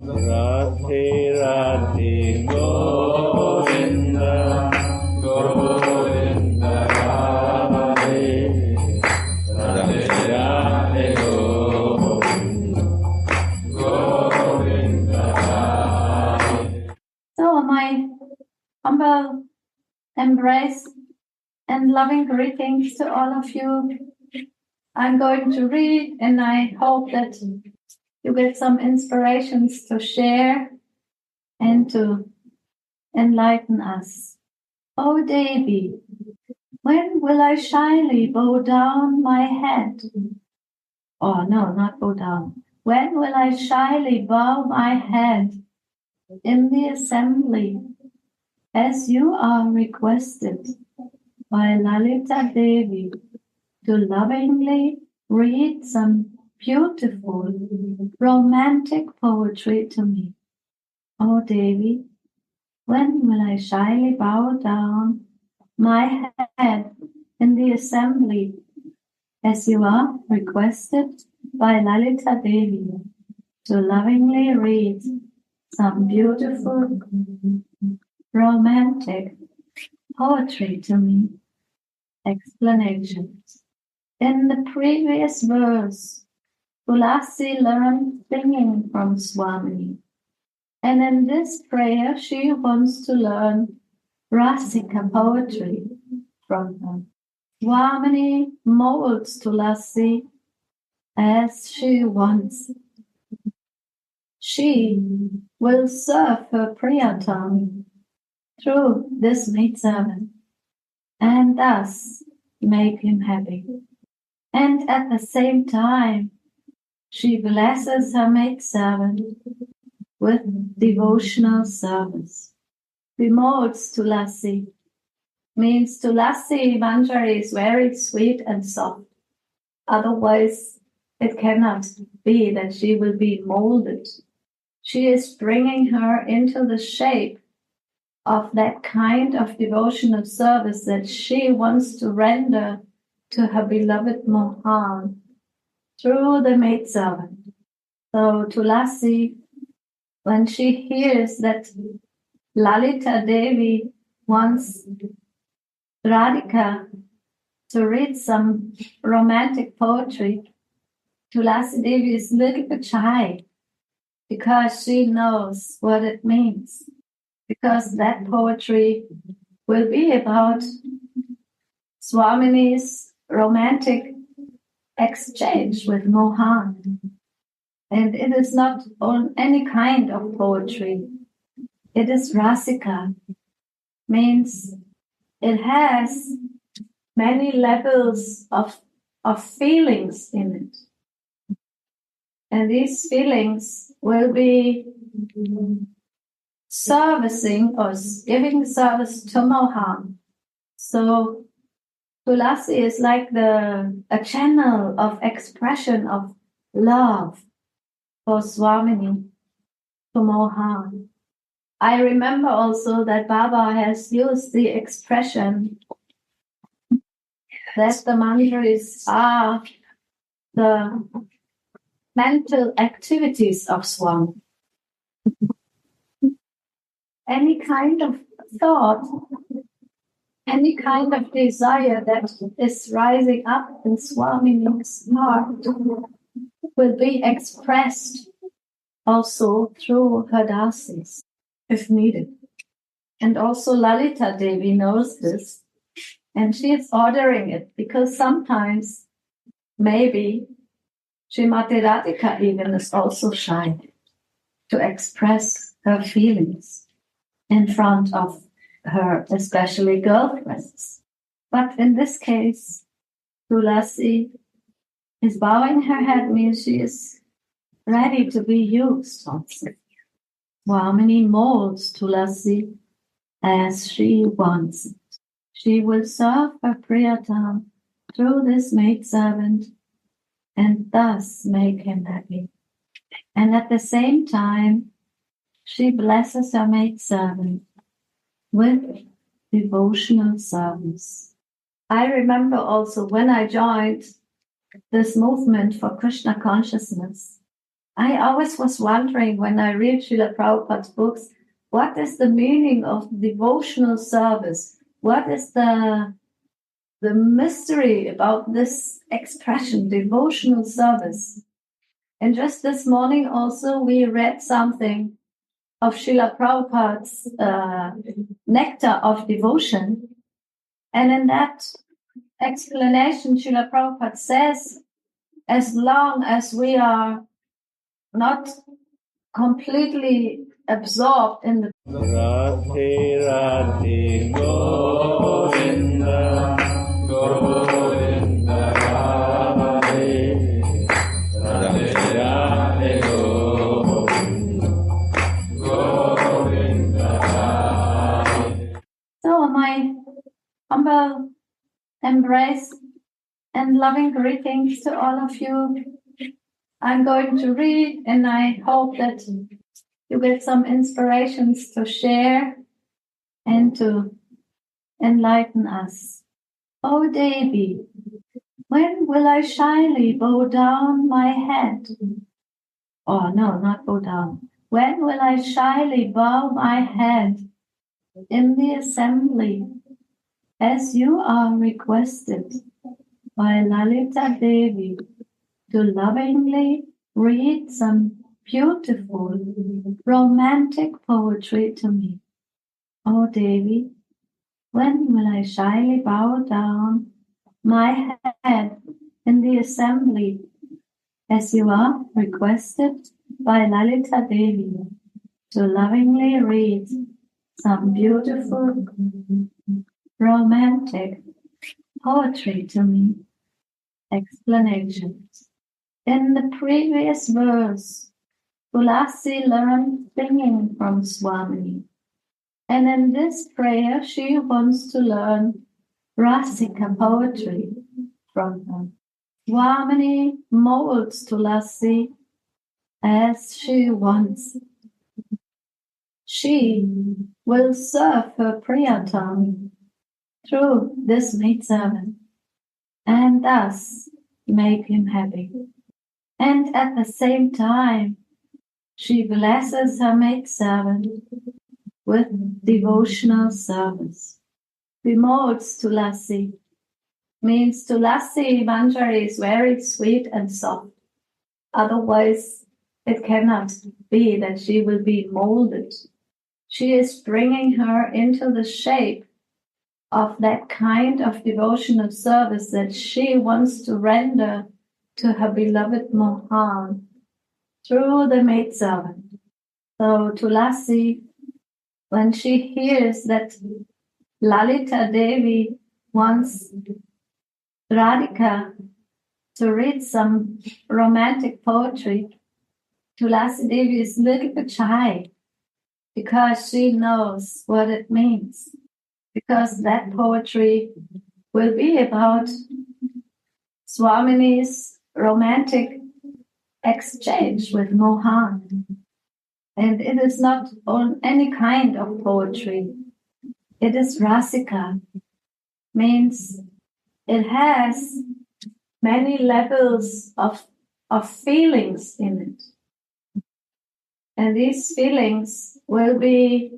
Radhe Radhe Govinda Govinda Radhe Radhe Radhe Govinda Govinda Radhe. So my humble embrace and loving greetings to all of you. I'm going to read, and I hope that you get some inspirations to share and to enlighten us. Oh Devi, when will I shyly bow down my head? Oh no, not bow down. When will I shyly bow my head in the assembly, as you are requested by Lalita Devi to lovingly read some beautiful romantic poetry to me? Oh Devi, when will I shyly bow down my head in the assembly, as you are requested by Lalita Devi to lovingly read some beautiful romantic poetry to me? Explanations. In the previous verse, Tulasi learned singing from Swami. And in this prayer, she wants to learn Rasika poetry from her. Swamini molds Tulasi as she wants. She will serve her Priyatama through this maidservant and thus make him happy. And at the same time, she blesses her maidservant with devotional service. Molds Tulasi means Tulasi manjari is very sweet and soft. Otherwise, it cannot be that she will be molded. She is bringing her into the shape of that kind of devotional service that she wants to render to her beloved Mohan through the maidservant. So Tulasi, when she hears that Lalita Devi wants Radhika to read some romantic poetry, Tulasi Devi is a little bit shy because she knows what it means. Because that poetry will be about Swamini's romantic exchange with Mohan. And it is not any kind of poetry. It is Rasika, means it has many levels of feelings in it. And these feelings will be servicing or giving service to Mohan. So Tulasi is like a channel of expression of love for Swamini to Mohan. I remember also that Baba has used the expression that the manjaris are the mental activities of Swami. Any kind of thought, any kind of desire that is rising up in Swamini's heart will be expressed also through her dasis, if needed. And also Lalita Devi knows this, and she is ordering it, because sometimes maybe Srimati Radhika even is also shy to express her feelings in front of her, especially girlfriends. But in this case, Tulasi is bowing her head, means she is ready to be used also. Swamini molds Tulasi as she wants it. She will serve her Priyatama through this maidservant and thus make him happy. And at the same time, she blesses her maidservant with devotional service. I remember also when I joined this movement for Krishna consciousness, I always was wondering when I read Srila Prabhupada's books, what is the meaning of devotional service? What is the mystery about this expression, devotional service? And just this morning also we read something of Srila Prabhupada's Nectar of Devotion. And in that explanation, Srila Prabhupada says, as long as we are not completely absorbed in the Radhe Radhe Govinda Govinda Radhe Radhe Radhe Govinda Govinda Radhe. So my humble embrace and loving greetings to all of you. I'm going to read, and I hope that you get some inspirations to share and to enlighten us. O Devi, when will I shyly bow down my head? Oh, no, not bow down. When will I shyly bow my head in the assembly, as you are requested by Lalita Devi, to lovingly read some beautiful romantic poetry to me? O Devi, when will I shyly bow down my head in the assembly, as you are requested by Lalita Devi, to lovingly read some beautiful romantic poetry to me? Explanations. In the previous verse, Tulasi learned singing from Swami. And in this prayer, she wants to learn Rasika poetry from her. Swami molds Tulasi as she wants. She will serve her Priyatama through this maidservant and thus make him happy. And at the same time, she blesses her maidservant with devotional service. Molds Tulasi means Tulasi manjari is very sweet and soft. Otherwise, it cannot be that she will be molded. She is bringing her into the shape of that kind of devotional service that she wants to render to her beloved Mohan through the maidservant. So Tulasi, when she hears that Lalita Devi wants Radhika to read some romantic poetry, Tulasi Devi is a little bit shy because she knows what it means. Because that poetry will be about Swamini's romantic exchange with Mohan. And it is not on any kind of poetry. It is Rasika, means it has many levels of feelings in it. And these feelings will be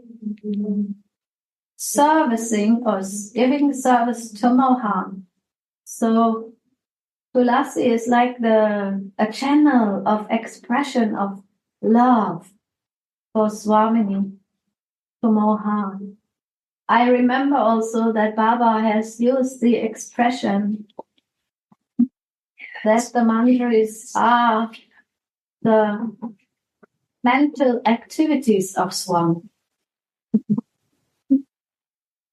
servicing or giving service to Mohan. So Tulasi is like a channel of expression of love for Swamini to Mohan. I remember also that Baba has used the expression that the manjaris are the mental activities of Swami.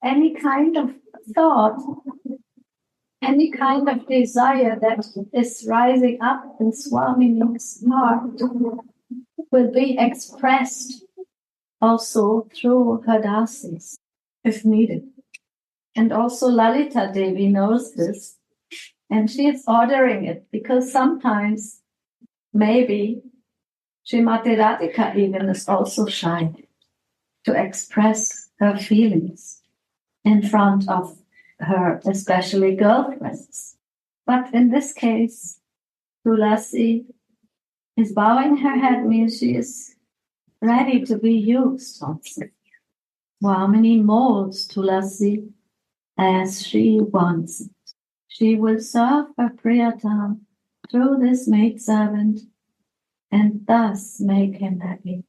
Any kind of thought, any kind of desire that is rising up in Swamini's heart will be expressed also through her dasis, if needed. And also Lalita Devi knows this, and she is ordering it, because sometimes maybe Srimati Radhika even is also shy to express her feelings in front of her, especially girlfriends. But in this case, Tulasi Is bowing her head means she is ready to be used also. Swamini molds Tulasi as she wants it. She will serve her Priyatama through this maidservant and thus make him happy.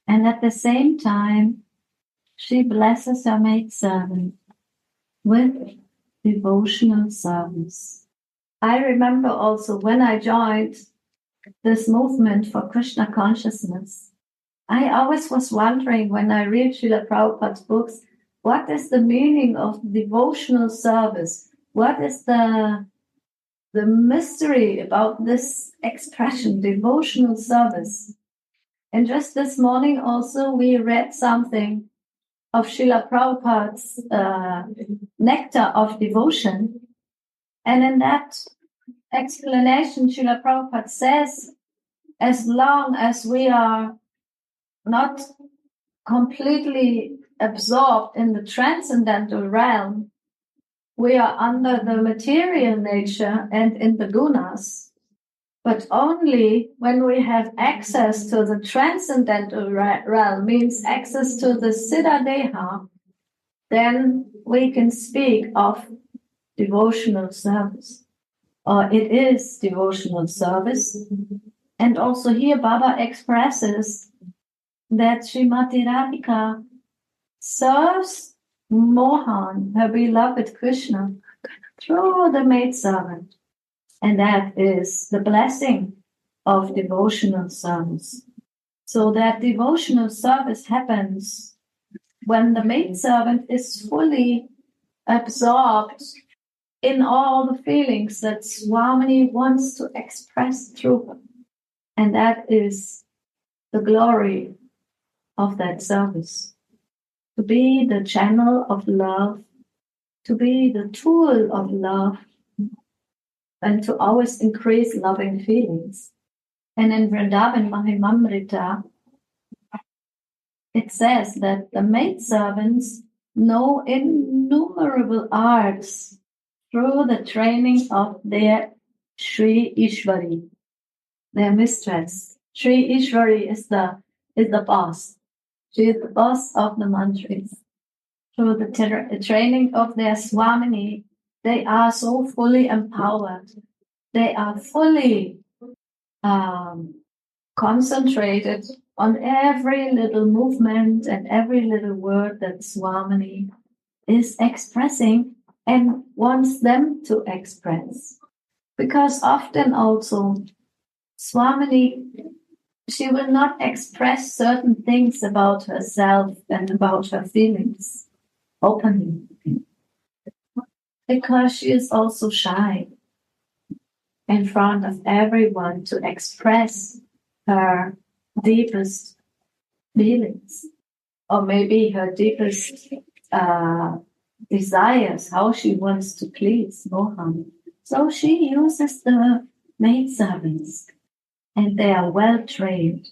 And at the same time, she blesses her maidservant with devotional service. I remember also when I joined this movement for Krishna consciousness, I always was wondering when I read Srila Prabhupada's books, what is the meaning of devotional service? What is the mystery about this expression, devotional service? And just this morning also we read something of Srila Prabhupada's Nectar of Devotion. And in that explanation, Srila Prabhupada says, as long as we are not completely absorbed in the transcendental realm, we are under the material nature and in the gunas. But only when we have access to the transcendental realm, means access to the Siddha Deha, then we can speak of devotional service. Or it is devotional service. And also here Baba expresses that Srimati Radhika serves Mohan, her beloved Krishna, through the maidservant. And that is the blessing of devotional service. So that devotional service happens when the maidservant is fully absorbed in all the feelings that Swamini wants to express through her. And that is the glory of that service. To be the channel of love, to be the tool of love, and to always increase loving feelings. And in Vrindavan Mahimamrita, it says that the maidservants know innumerable arts through the training of their Sri Ishwari, their mistress. Sri Ishwari is the boss. She is the boss of the mantras. Through the training of their Swamini, they are so fully empowered. They are fully concentrated on every little movement and every little word that Swamini is expressing and wants them to express. Because often also, Swamini, she will not express certain things about herself and about her feelings openly. Because she is also shy in front of everyone to express her deepest feelings, or maybe her deepest desires, how she wants to please Mohan. So she uses the maidservants, and they are well trained.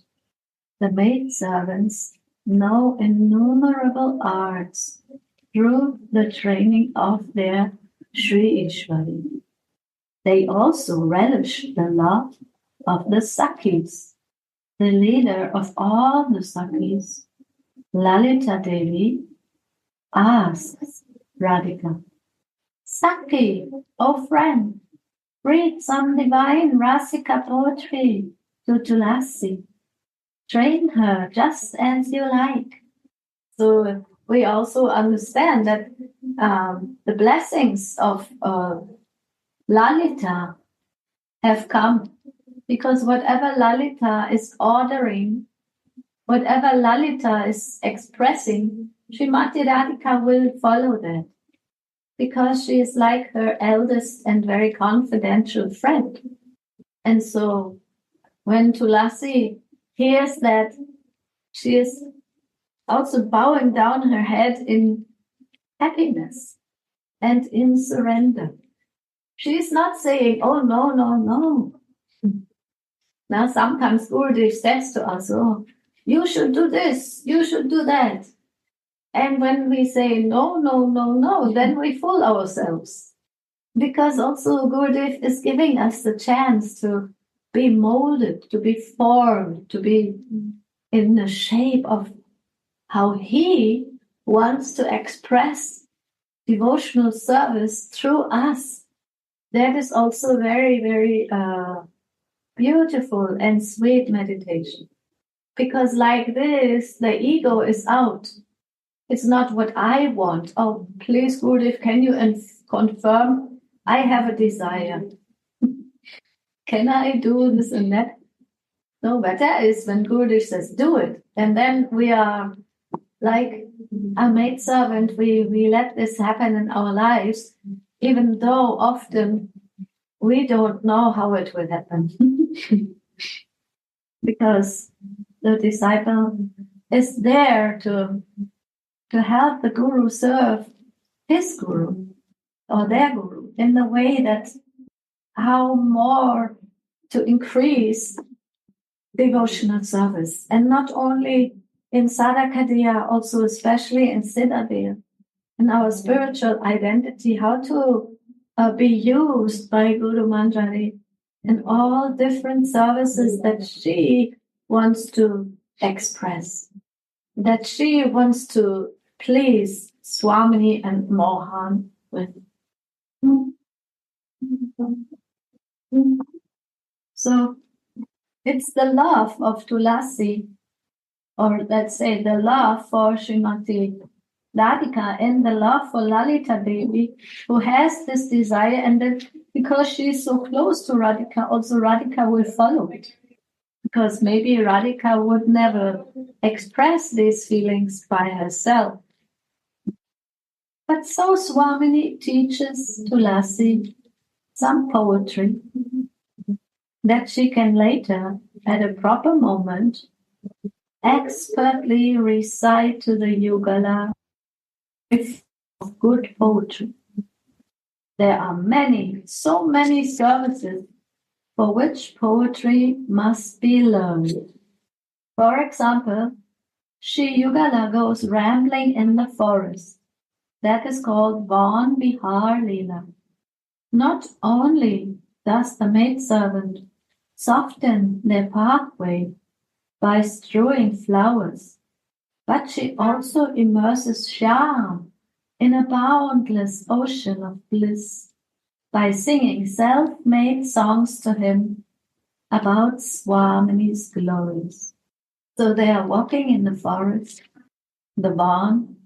The maidservants know innumerable arts through the training of their Sri Ishwari. They also relish the love of the Sakhis. The leader of all the Sakhis, Lalita Devi, asks Radhika, Sakhi, oh friend, read some divine Rasika poetry to Tulasi. Train her just as you like. So we also understand that the blessings of Lalita have come because whatever Lalita is ordering, whatever Lalita is expressing, Srimati Radhika will follow that because she is like her eldest and very confidential friend. And so when Tulasi hears that, she is also bowing down her head in happiness and in surrender. She is not saying, oh, no, no, no. Now, sometimes Gurudev says to us, oh, you should do this, you should do that. And when we say, no, no, no, no, then we fool ourselves. Because also Gurudev is giving us the chance to be molded, to be formed, to be in the shape of how he wants to express devotional service through us. That is also very, very beautiful and sweet meditation. Because like this, the ego is out. It's not what I want. Oh, please, Gurudev, can you confirm I have a desire? Can I do this and that? No, better is when Gurudev says, do it. And then we are like a maidservant. We let this happen in our lives, even though often we don't know how it will happen. Because the disciple is there to help the guru serve his guru or their guru in the way that how more to increase devotional service. And not only in Sadhakadiya, also especially in Siddhavir, in our spiritual identity, how to be used by Guru Manjari in all different services that she wants to express, that she wants to please Swamini and Mohan with. So it's the love of Tulasi, or let's say the love for Srimati Radhika and the love for Lalita Devi, who has this desire, and that because she is so close to Radhika, also Radhika will follow it. Because maybe Radhika would never express these feelings by herself. But so Swamini teaches Tulasi some poetry that she can later, at a proper moment, expertly recite to the Yugala with good poetry. There are many, so many services for which poetry must be learned. For example, Shri Yugala goes rambling in the forest. That is called Van Bihar Leela. Not only does the maidservant soften their pathway by strewing flowers, but she also immerses Shyam in a boundless ocean of bliss by singing self-made songs to him about Swamini's glories. So they are walking in the forest, the Van,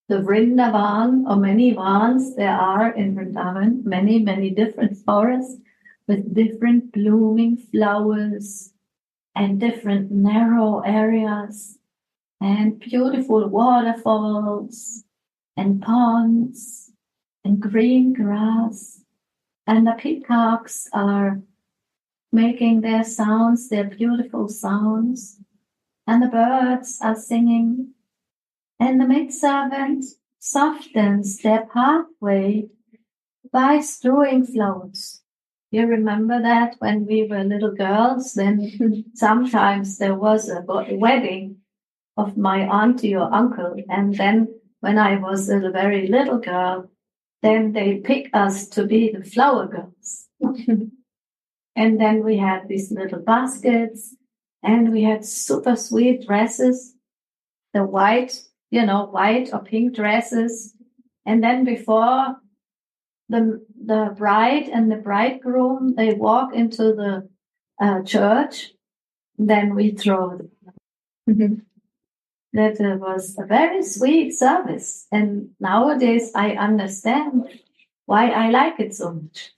the Vrindavan, or many Vans there are in Vrindavan, many, many different forests with different blooming flowers and different narrow areas and beautiful waterfalls and ponds and green grass. And the peacocks are making their sounds, their beautiful sounds. And the birds are singing. And the maidservant softens their pathway by strewing flowers. You remember that when we were little girls, then sometimes there was a wedding of my auntie or uncle. And then when I was a very little girl, then they pick us to be the flower girls. And then we had these little baskets and we had super sweet dresses, the white or pink dresses. And then before the bride and the bridegroom, they walk into the church, then we throw them. That was a very sweet service. And nowadays I understand why I like it so much.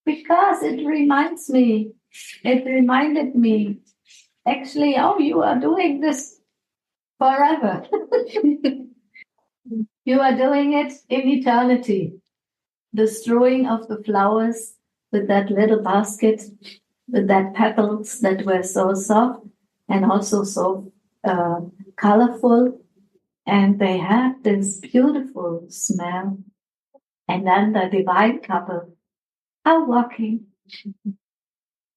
Because it reminded me, actually, oh, you are doing this forever. You are doing it in eternity. The strewing of the flowers with that little basket, with that petals that were so soft and also so colorful. And they had this beautiful smell. And then the divine couple are walking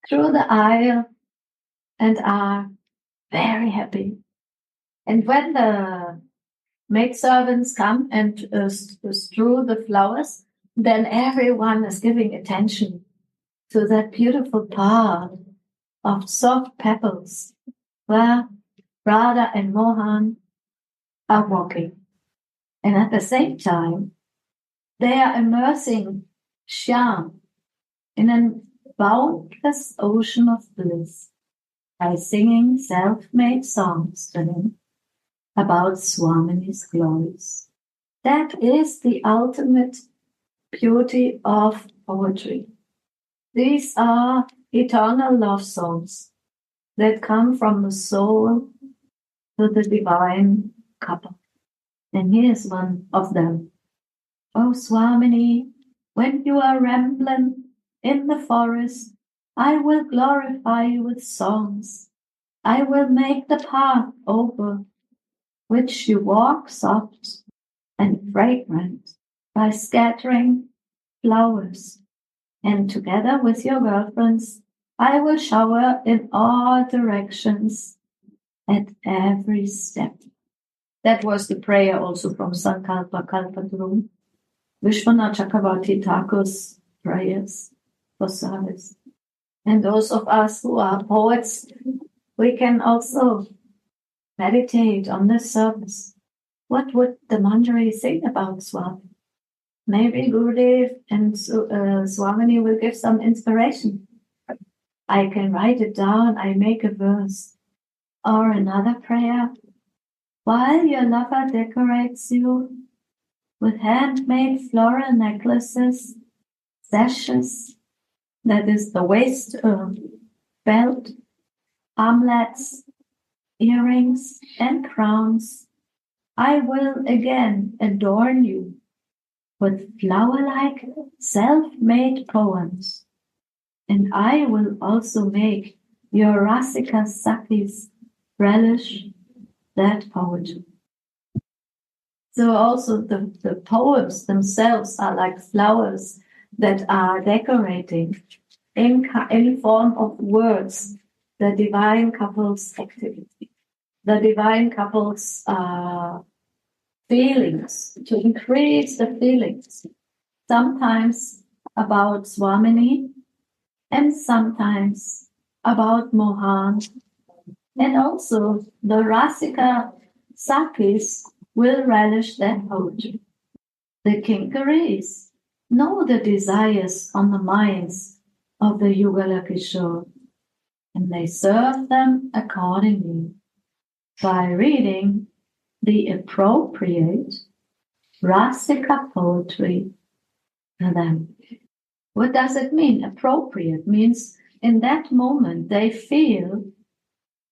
through the aisle and are very happy. And when the maidservants come and strew the flowers, then everyone is giving attention to that beautiful path of soft pebbles where Radha and Mohan are walking. And at the same time, they are immersing Shyam in a boundless ocean of bliss by singing self-made songs to him about Swamini's glories. That is the ultimate beauty of poetry. These are eternal love songs that come from the soul to the divine couple. And here's one of them. Oh Swamini, when you are rambling in the forest, I will glorify you with songs. I will make the path over which you walk soft and fragrant by scattering flowers. And together with your girlfriends, I will shower in all directions at every step. That was the prayer also from Sankalpa Kalpadrum, Vishwanath Chakravarti Thakur's prayers for service. And those of us who are poets, we can also meditate on this service. What would the Manjari say about Swami? Maybe Gurudev and Swamini will give some inspiration. I can write it down, I make a verse. Or another prayer. While your lover decorates you with handmade floral necklaces, sashes, that is the waist belt, armlets, earrings, and crowns, I will again adorn you with flower-like self-made poems. And I will also make your Rasika Sakis relish that poetry. So also the poems themselves are like flowers that are decorating in form of words the divine couple's activity, the divine couple's feelings, to increase the feelings, sometimes about Swamini and sometimes about Mohan. And also the Rasika Sakis will relish that poetry. The Kinkaris know the desires on the minds of the Yugala Kishore, and they serve them accordingly by reading the appropriate Rasika poetry to them. What does it mean? Appropriate means in that moment they feel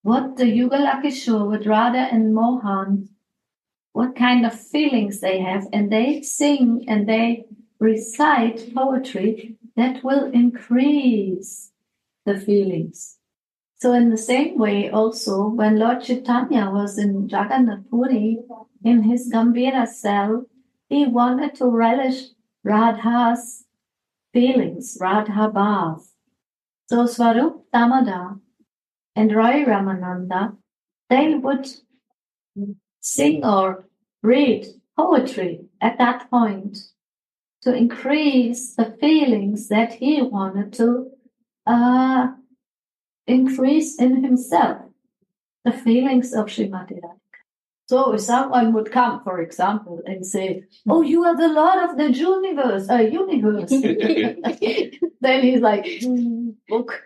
what the Yugala Kishore with Radha and Mohan, what kind of feelings they have, and they sing and they recite poetry that will increase the feelings. So in the same way also, when Lord Chaitanya was in Jagannath Puri, in his Gambhira cell, he wanted to relish Radha's feelings, Radha Bhav. So Swarup Damodar and Roy Ramananda, they would sing or read poetry at that point to increase the feelings that he wanted to increase in himself, the feelings of Srimati Radhika. So if someone would come, for example, and say, "Oh, you are the Lord of the universe," then he's like, "Look."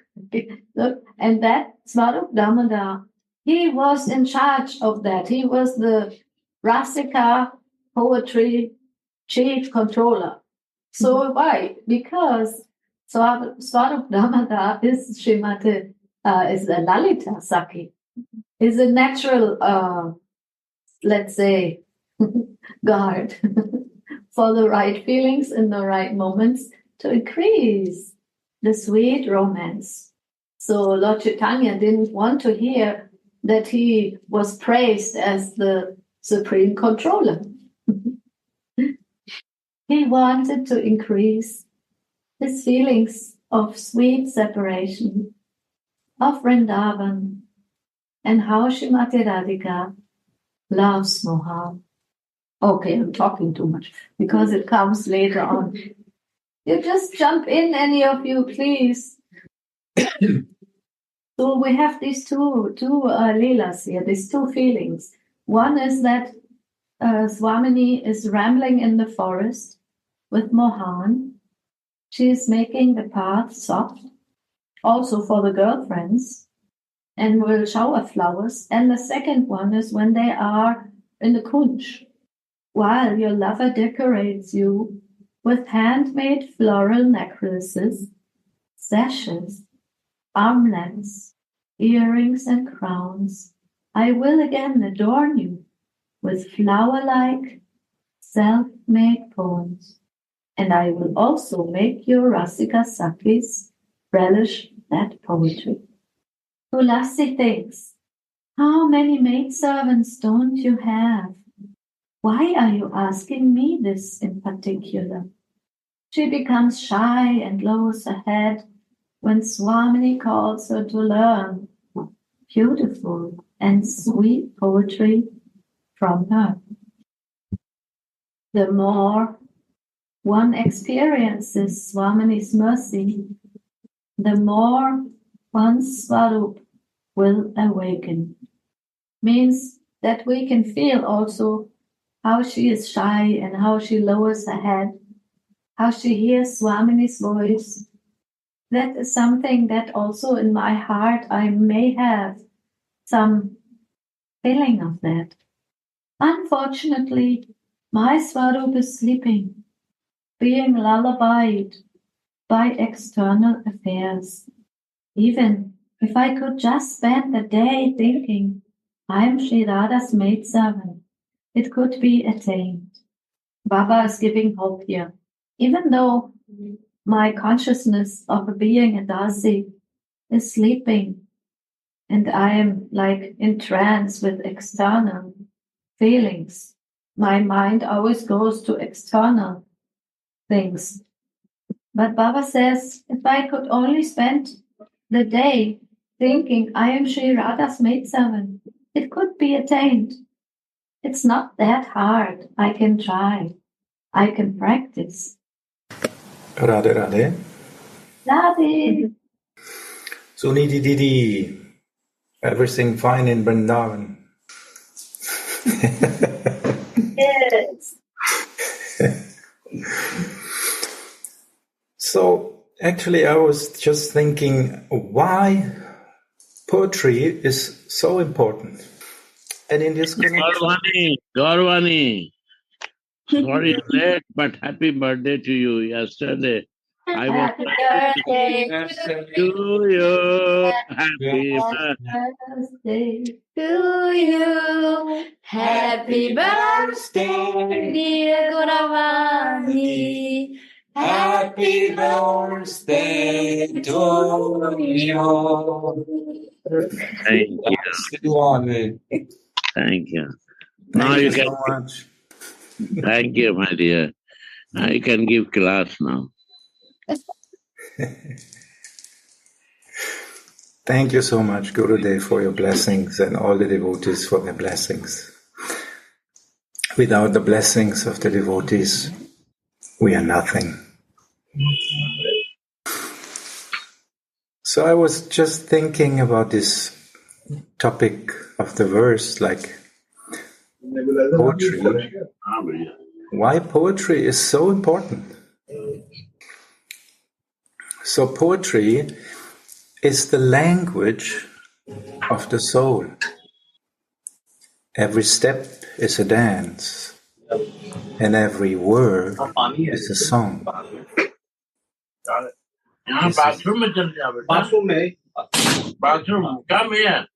And that Swarup Damodar, he was in charge of that. He was the Rasika poetry chief controller. So why? Because Swarup Damodar is Srimati, is a Lalita Saki, is a natural, let's say, guard for the right feelings in the right moments to increase the sweet romance. So Lord Chaitanya didn't want to hear that he was praised as the supreme controller. He wanted to increase his feelings of sweet separation, of Vrindavan, and how Srimati Radhika loves Mohan. Okay, I'm talking too much because it comes later on. You just jump in, any of you, please. So we have these two leelas here, these two feelings. One is that Swamini is rambling in the forest with Mohan. She is making the path soft, also for the girlfriends, and will shower flowers. And the second one is when they are in the kunj, while your lover decorates you with handmade floral necklaces, sashes, armlets, earrings, and crowns. I will again adorn you with flower-like, self-made poems, and I will also make your Rasika Sakis relish that poetry. Tulasi thinks, how many maidservants don't you have? Why are you asking me this in particular? She becomes shy and lowers her head when Swamini calls her to learn beautiful and sweet poetry from her. The more one experiences Swamini's mercy, the more one's Swarup will awaken. Means that we can feel also how she is shy and how she lowers her head, how she hears Swamini's voice. That is something that also in my heart I may have some feeling of that. Unfortunately, my Swarup is sleeping, being lullabied by external affairs. Even if I could just spend the day thinking, I am Sri Radha's maidservant, it could be attained. Baba is giving hope here. Even though my consciousness of being a Dasi is sleeping and I am like in trance with external feelings, my mind always goes to external things. But Baba says, if I could only spend the day thinking I am Sri Radha's maidservant, it could be attained. It's not that hard. I can try. I can practice. Radhe Radhe. Radhe. Suniti Didi. Everything fine in Vrindavan. Yes. So, actually, I was just thinking why poetry is so important. And in this connection... Gaurvani, sorry late, but happy birthday to you yesterday. I was Happy birthday to you. Happy birthday to you. Happy birthday, dear Gauravani. Happy birthday to you. Thank you. Thank you. Now Thank you you can. so much. Thank you, my dear. Now you can give class now. Thank you so much, Gurudev, for your blessings and all the devotees for their blessings. Without the blessings of the devotees, we are nothing. So I was just thinking about this topic of the verse, like poetry. Why poetry is so important. So poetry is the language of the soul. Every step is a dance, and every word is a song. Bathroom, come here.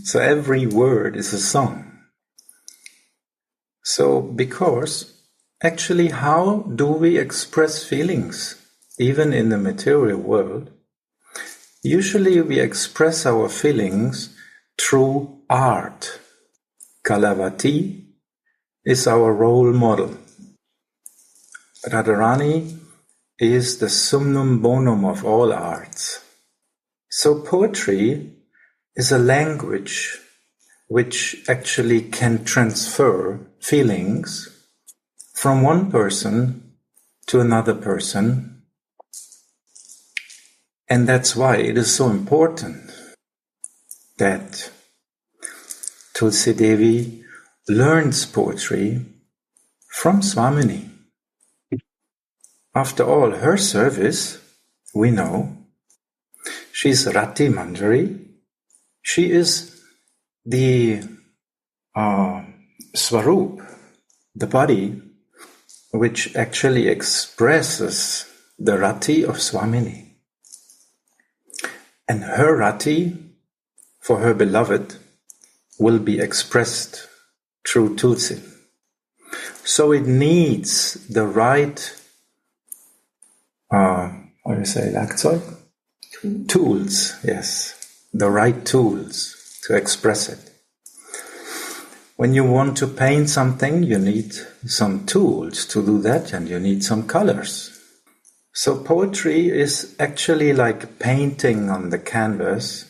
So every word is a song. So because actually how do we express feelings even in the material world? Usually we express our feelings through art. Kalavati is our role model. Radharani is the summum bonum of all arts. So poetry is a language which actually can transfer feelings from one person to another person. And that's why it is so important that Tulsi Devi learns poetry from Swamini. After all, her service, we know, she's Rati Manjari. She is the Swarup, the body, which actually expresses the Rati of Swamini. And her Rati, for her beloved, will be expressed through Tulsi. So it needs the right, Werkzeug? Tools, yes. The right tools to express it. When you want to paint something, you need some tools to do that, and you need some colors. So poetry is actually like painting on the canvas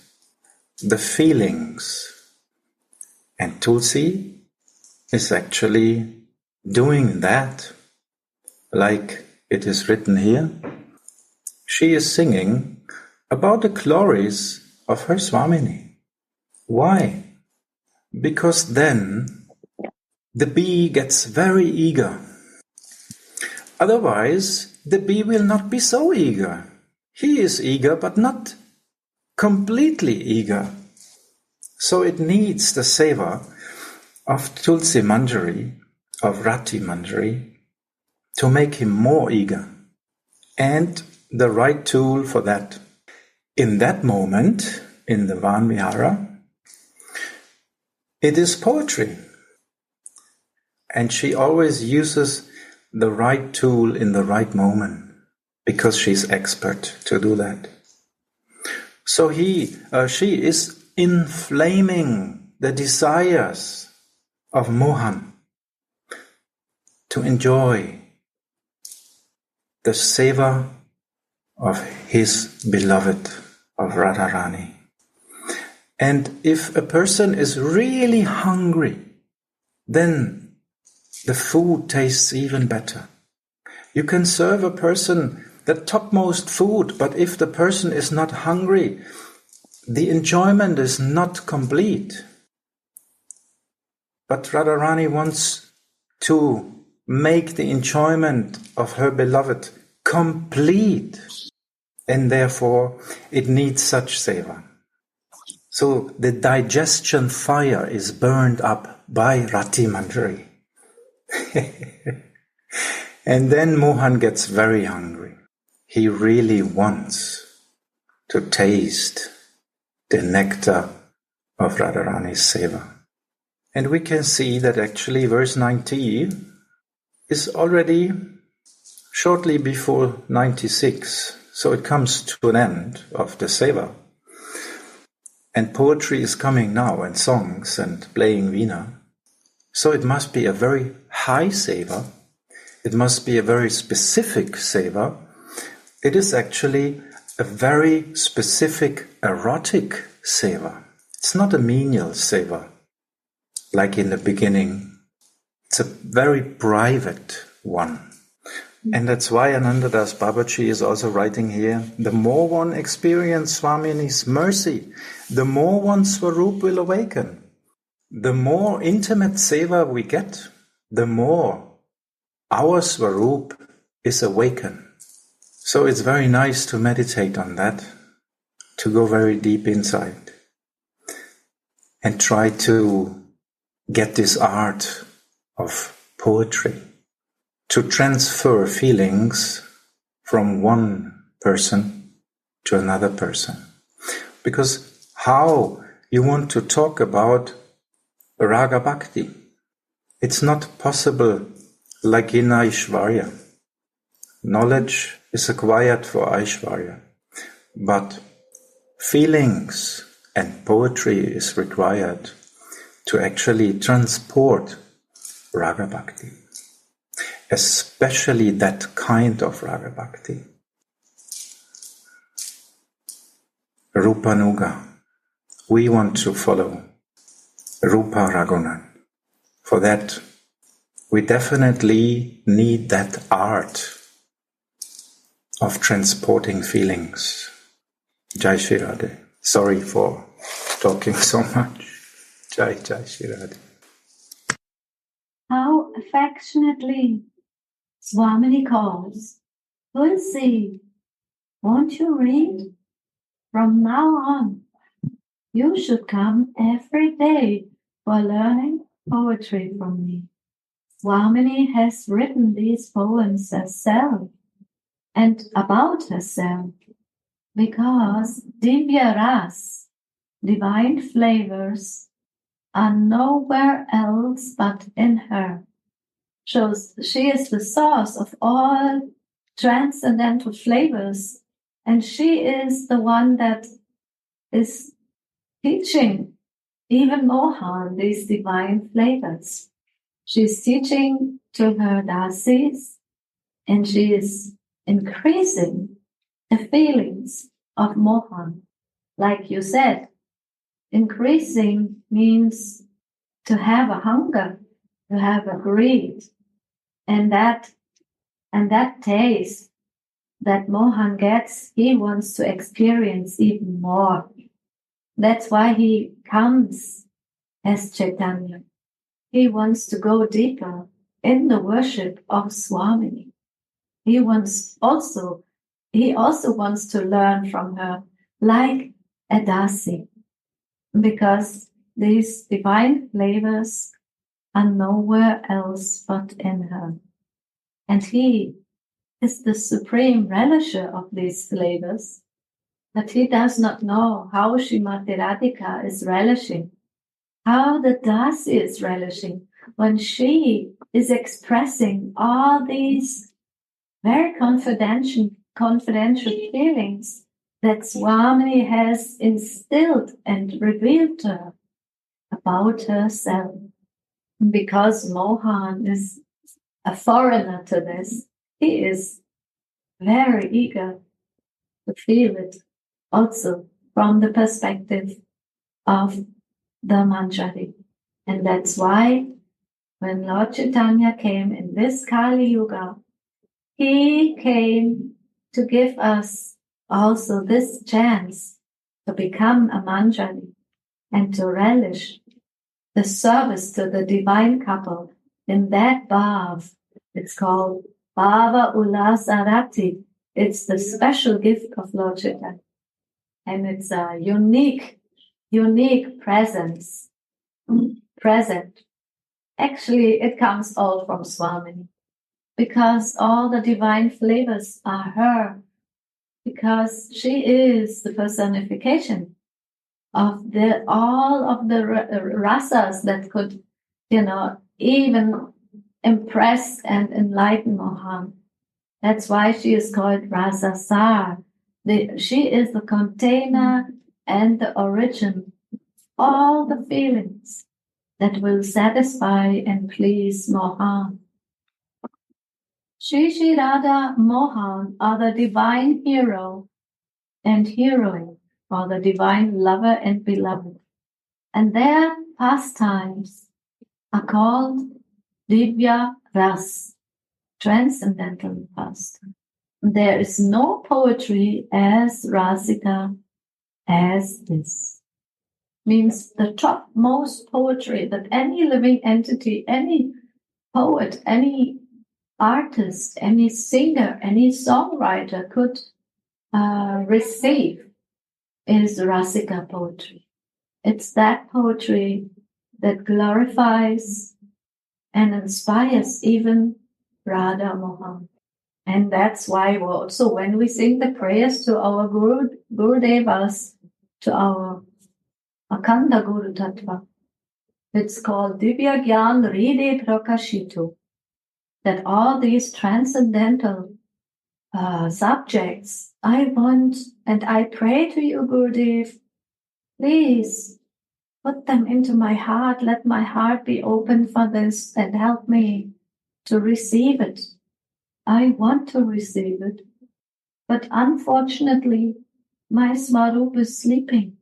the feelings. And Tulsi is actually doing that, like it is written here. She is singing about the glories of her Swamini. Why? Because then the bee gets very eager. Otherwise, the bee will not be so eager. He is eager, but not completely eager. So it needs the seva of Tulsi Manjari, of Rati Manjari, to make him more eager. And the right tool for that. In that moment, in the Van Vihara, it is poetry. And she always uses the right tool in the right moment, because she's expert to do that. So she is inflaming the desires of Mohan to enjoy the seva of his beloved, of Radharani. And if a person is really hungry, then the food tastes even better. You can serve a person the topmost food, but if the person is not hungry, the enjoyment is not complete. But Radharani wants to make the enjoyment of her beloved complete, and therefore it needs such seva. So the digestion fire is burned up by Rati Manjari. And then Mohan gets very hungry. He really wants to taste the nectar of Radharani's seva. And we can see that actually verse 90 is already shortly before 96. So it comes to an end of the seva. And poetry is coming now, and songs and playing veena. So it must be a very high seva. It must be a very specific seva. It is actually a very specific erotic seva. It's not a menial seva, like in the beginning. It's a very private one. And that's why Anandadas Babaji is also writing here, the more one experiences Swamini's mercy, the more one's Swarup will awaken. The more intimate seva we get, the more our Swarup is awakened. So it's very nice to meditate on that, to go very deep inside and try to get this art of poetry, to transfer feelings from one person to another person. Because how you want to talk about Raga Bhakti? It's not possible like in Aishwarya. Knowledge is acquired for Aishwarya, but feelings and poetry is required to actually transport Raga Bhakti. Especially that kind of Raga Bhakti. Rupanuga. We want to follow Rupa Raghunan. For that, we definitely need that art of transporting feelings. Jai Shri Radhe. Sorry for talking so much. Jai Shri Radhe. How affectionately Swamini calls, Tulasi, won't you read? From now on, you should come every day for learning poetry from me. Swamini has written these poems herself and about herself because Divya Ras, divine flavors, are nowhere else but in her. Shows she is the source of all transcendental flavors, and she is the one that is teaching even Mohan these divine flavors. She's teaching to her dasis, and she is increasing the feelings of Mohan. Like you said, increasing means to have a hunger, to have a greed, and that taste that Mohan gets, he wants to experience even more. That's why he comes as Chaitanya. He wants to go deeper in the worship of Swamini. He also wants to learn from her like a dasi, because these divine flavors are nowhere else but in her. And he is the supreme relisher of these flavors, but he does not know how Srimati Radhika is relishing, how the dasi is relishing when she is expressing all these very confidential feelings that Swami has instilled and revealed to her about herself. Because Mohan is a foreigner to this, he is very eager to feel it also from the perspective of the Manjari. And that's why when Lord Chaitanya came in this Kali Yuga, he came to give us also this chance to become a Manjari and to relish the service to the divine couple in that bhav. It's called Bhava Ulasarati. It's the special gift of Lord Chaitanya. And it's a unique present. Actually, it comes all from Swamini, because all the divine flavors are her, because she is the personification of all of the rasas that could, even impress and enlighten Mohan. That's why she is called Rasasar. She is the container and the origin of all the feelings that will satisfy and please Mohan. Shri Radha Mohan are the divine hero and heroine, or the divine lover and beloved. And their pastimes are called Divya Ras, transcendental pastime. There is no poetry as Rasika as this. Means the topmost poetry that any living entity, any poet, any artist, any singer, any songwriter could receive is Rasika poetry. It's that poetry that glorifies and inspires even Radha Mohan. And that's why also when we sing the prayers to our Gurudevas, to our Akanda Guru Tattva, it's called Divya Gyan Ride Prakashito, that all these transcendental subjects, I want and I pray to you, Gurudev, please put them into my heart. Let my heart be open for this and help me to receive it. I want to receive it. But unfortunately, my Swarup is sleeping,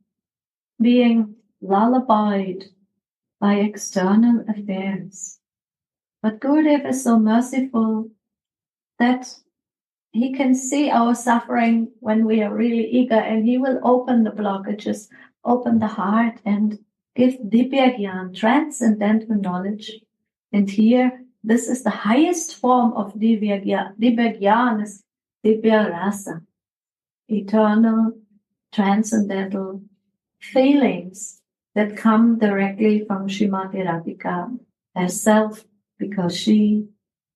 being lullabied by external affairs. But Gurudev is so merciful that he can see our suffering when we are really eager, and he will open the blockages, open the heart, and give Dibya Gyan, transcendental knowledge. And here, this is the highest form of Dibya Gyan. Dibya Gyan is Dibya Rasa, eternal, transcendental feelings that come directly from Srimati Radhika herself, because she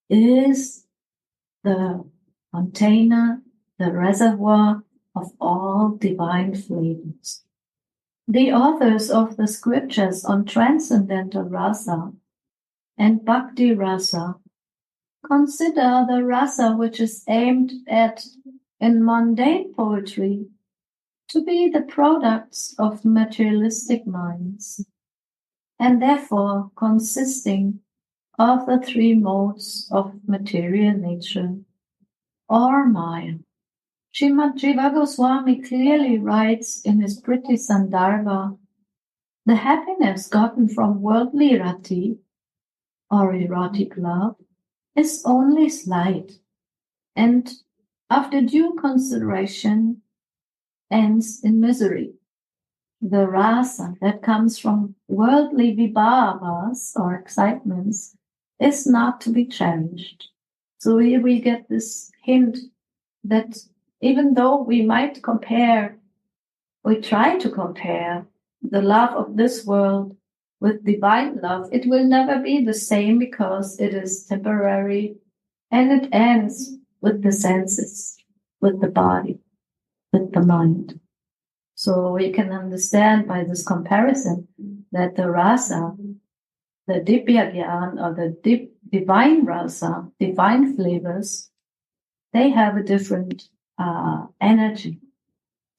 is the container, the reservoir of all divine flavors. The authors of the scriptures on transcendental rasa and bhakti rasa consider the rasa which is aimed at in mundane poetry to be the products of materialistic minds, and therefore consisting of the three modes of material nature, or Maya. Srimad Jiva Goswami clearly writes in his pretty Sandarbha, the happiness gotten from worldly rati, or erotic love, is only slight, and after due consideration ends in misery. The rasa that comes from worldly vibhavas, or excitements, is not to be cherished. So here we get this hint that even though we might compare, we try to compare the love of this world with divine love, it will never be the same, because it is temporary and it ends with the senses, with the body, with the mind. So we can understand by this comparison that the rasa, the Dibya Gyan, or the divine rasa, divine flavors, they have a different energy.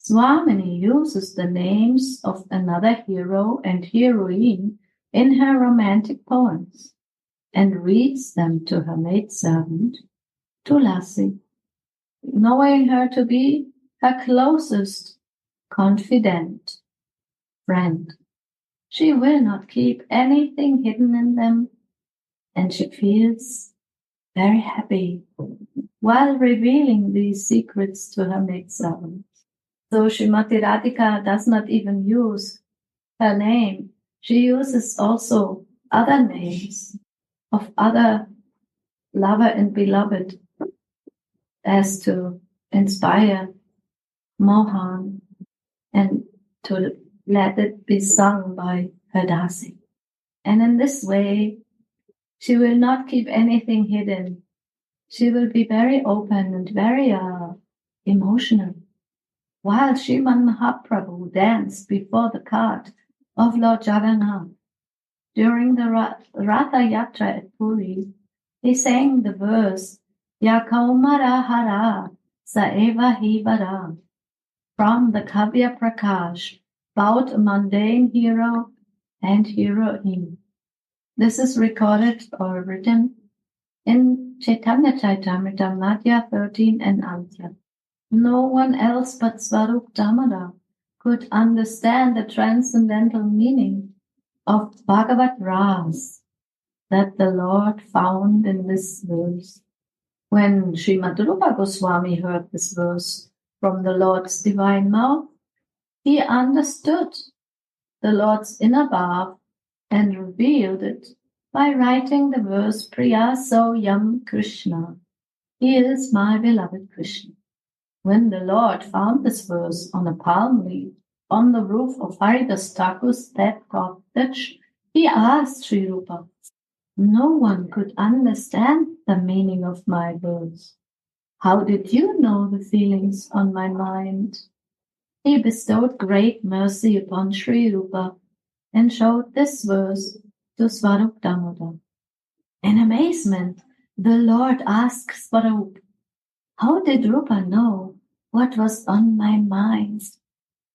Swamini uses the names of another hero and heroine in her romantic poems and reads them to her maidservant, Tulasi, knowing her to be her closest confidant, friend. She will not keep anything hidden in them, and she feels very happy while revealing these secrets to her maidservant. So Srimati Radhika does not even use her name. She uses also other names of other lover and beloved as to inspire Mohan and to let it be sung by her dancing. And in this way, she will not keep anything hidden. She will be very open and very emotional. While Sriman Mahaprabhu danced before the cart of Lord Jagannath during the Ratha Yatra at Puri, he sang the verse, Ya Kaumara Hara Saeva Hivara, from the Kavya Prakash, about a mundane hero and heroine. This is recorded or written in Chaitanya Chaitamrita Madhya 13 and Antya. No one else but Svarup Damodar could understand the transcendental meaning of Bhagavat Ras that the Lord found in this verse. When Srimad Rupa Goswami heard this verse from the Lord's divine mouth, he understood the Lord's inner bhav and revealed it by writing the verse Priya So Yam Krishna. He is my beloved Krishna. When the Lord found this verse on a palm leaf on the roof of Haridas Thakur's dead cottage, he asked Sri Rupa, no one could understand the meaning of my verse. How did you know the feelings on my mind? He bestowed great mercy upon Sri Rupa and showed this verse to Svarup Damodar. In amazement, the Lord asked Svarup, how did Rupa know what was on my mind?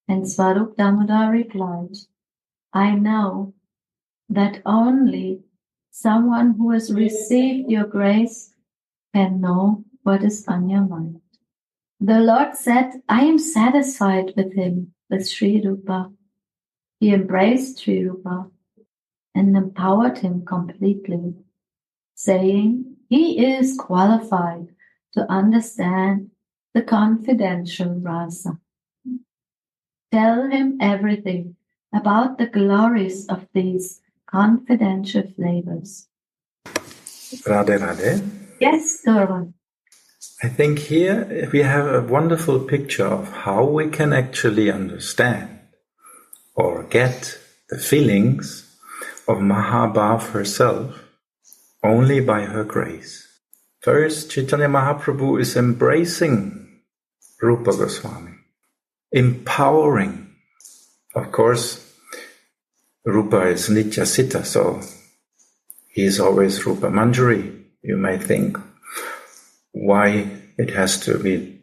And Svarup Damodar replied, I know that only someone who has received your grace can know what is on your mind. The Lord said, I am satisfied with him, with Sri Rupa. He embraced Sri Rupa and empowered him completely, saying he is qualified to understand the confidential rasa. Tell him everything about the glories of these confidential flavors. Radhe Radhe. Yes, Gurvan. I think here we have a wonderful picture of how we can actually understand or get the feelings of Mahabhav herself only by her grace. First, Chaitanya Mahaprabhu is embracing Rupa Goswami, empowering. Of course, Rupa is Nitya Sita, so he is always Rupa Manjari. You may think why it has to be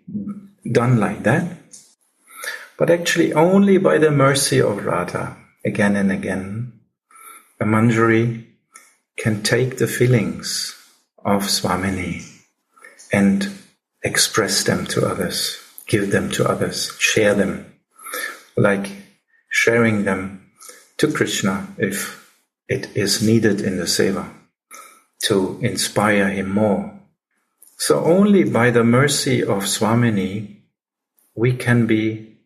done like that. But actually only by the mercy of Radha, again and again, a Manjari can take the feelings of Swamini and express them to others, give them to others, share them, like sharing them to Krishna if it is needed in the seva, to inspire him more. So only by the mercy of Swamini we can be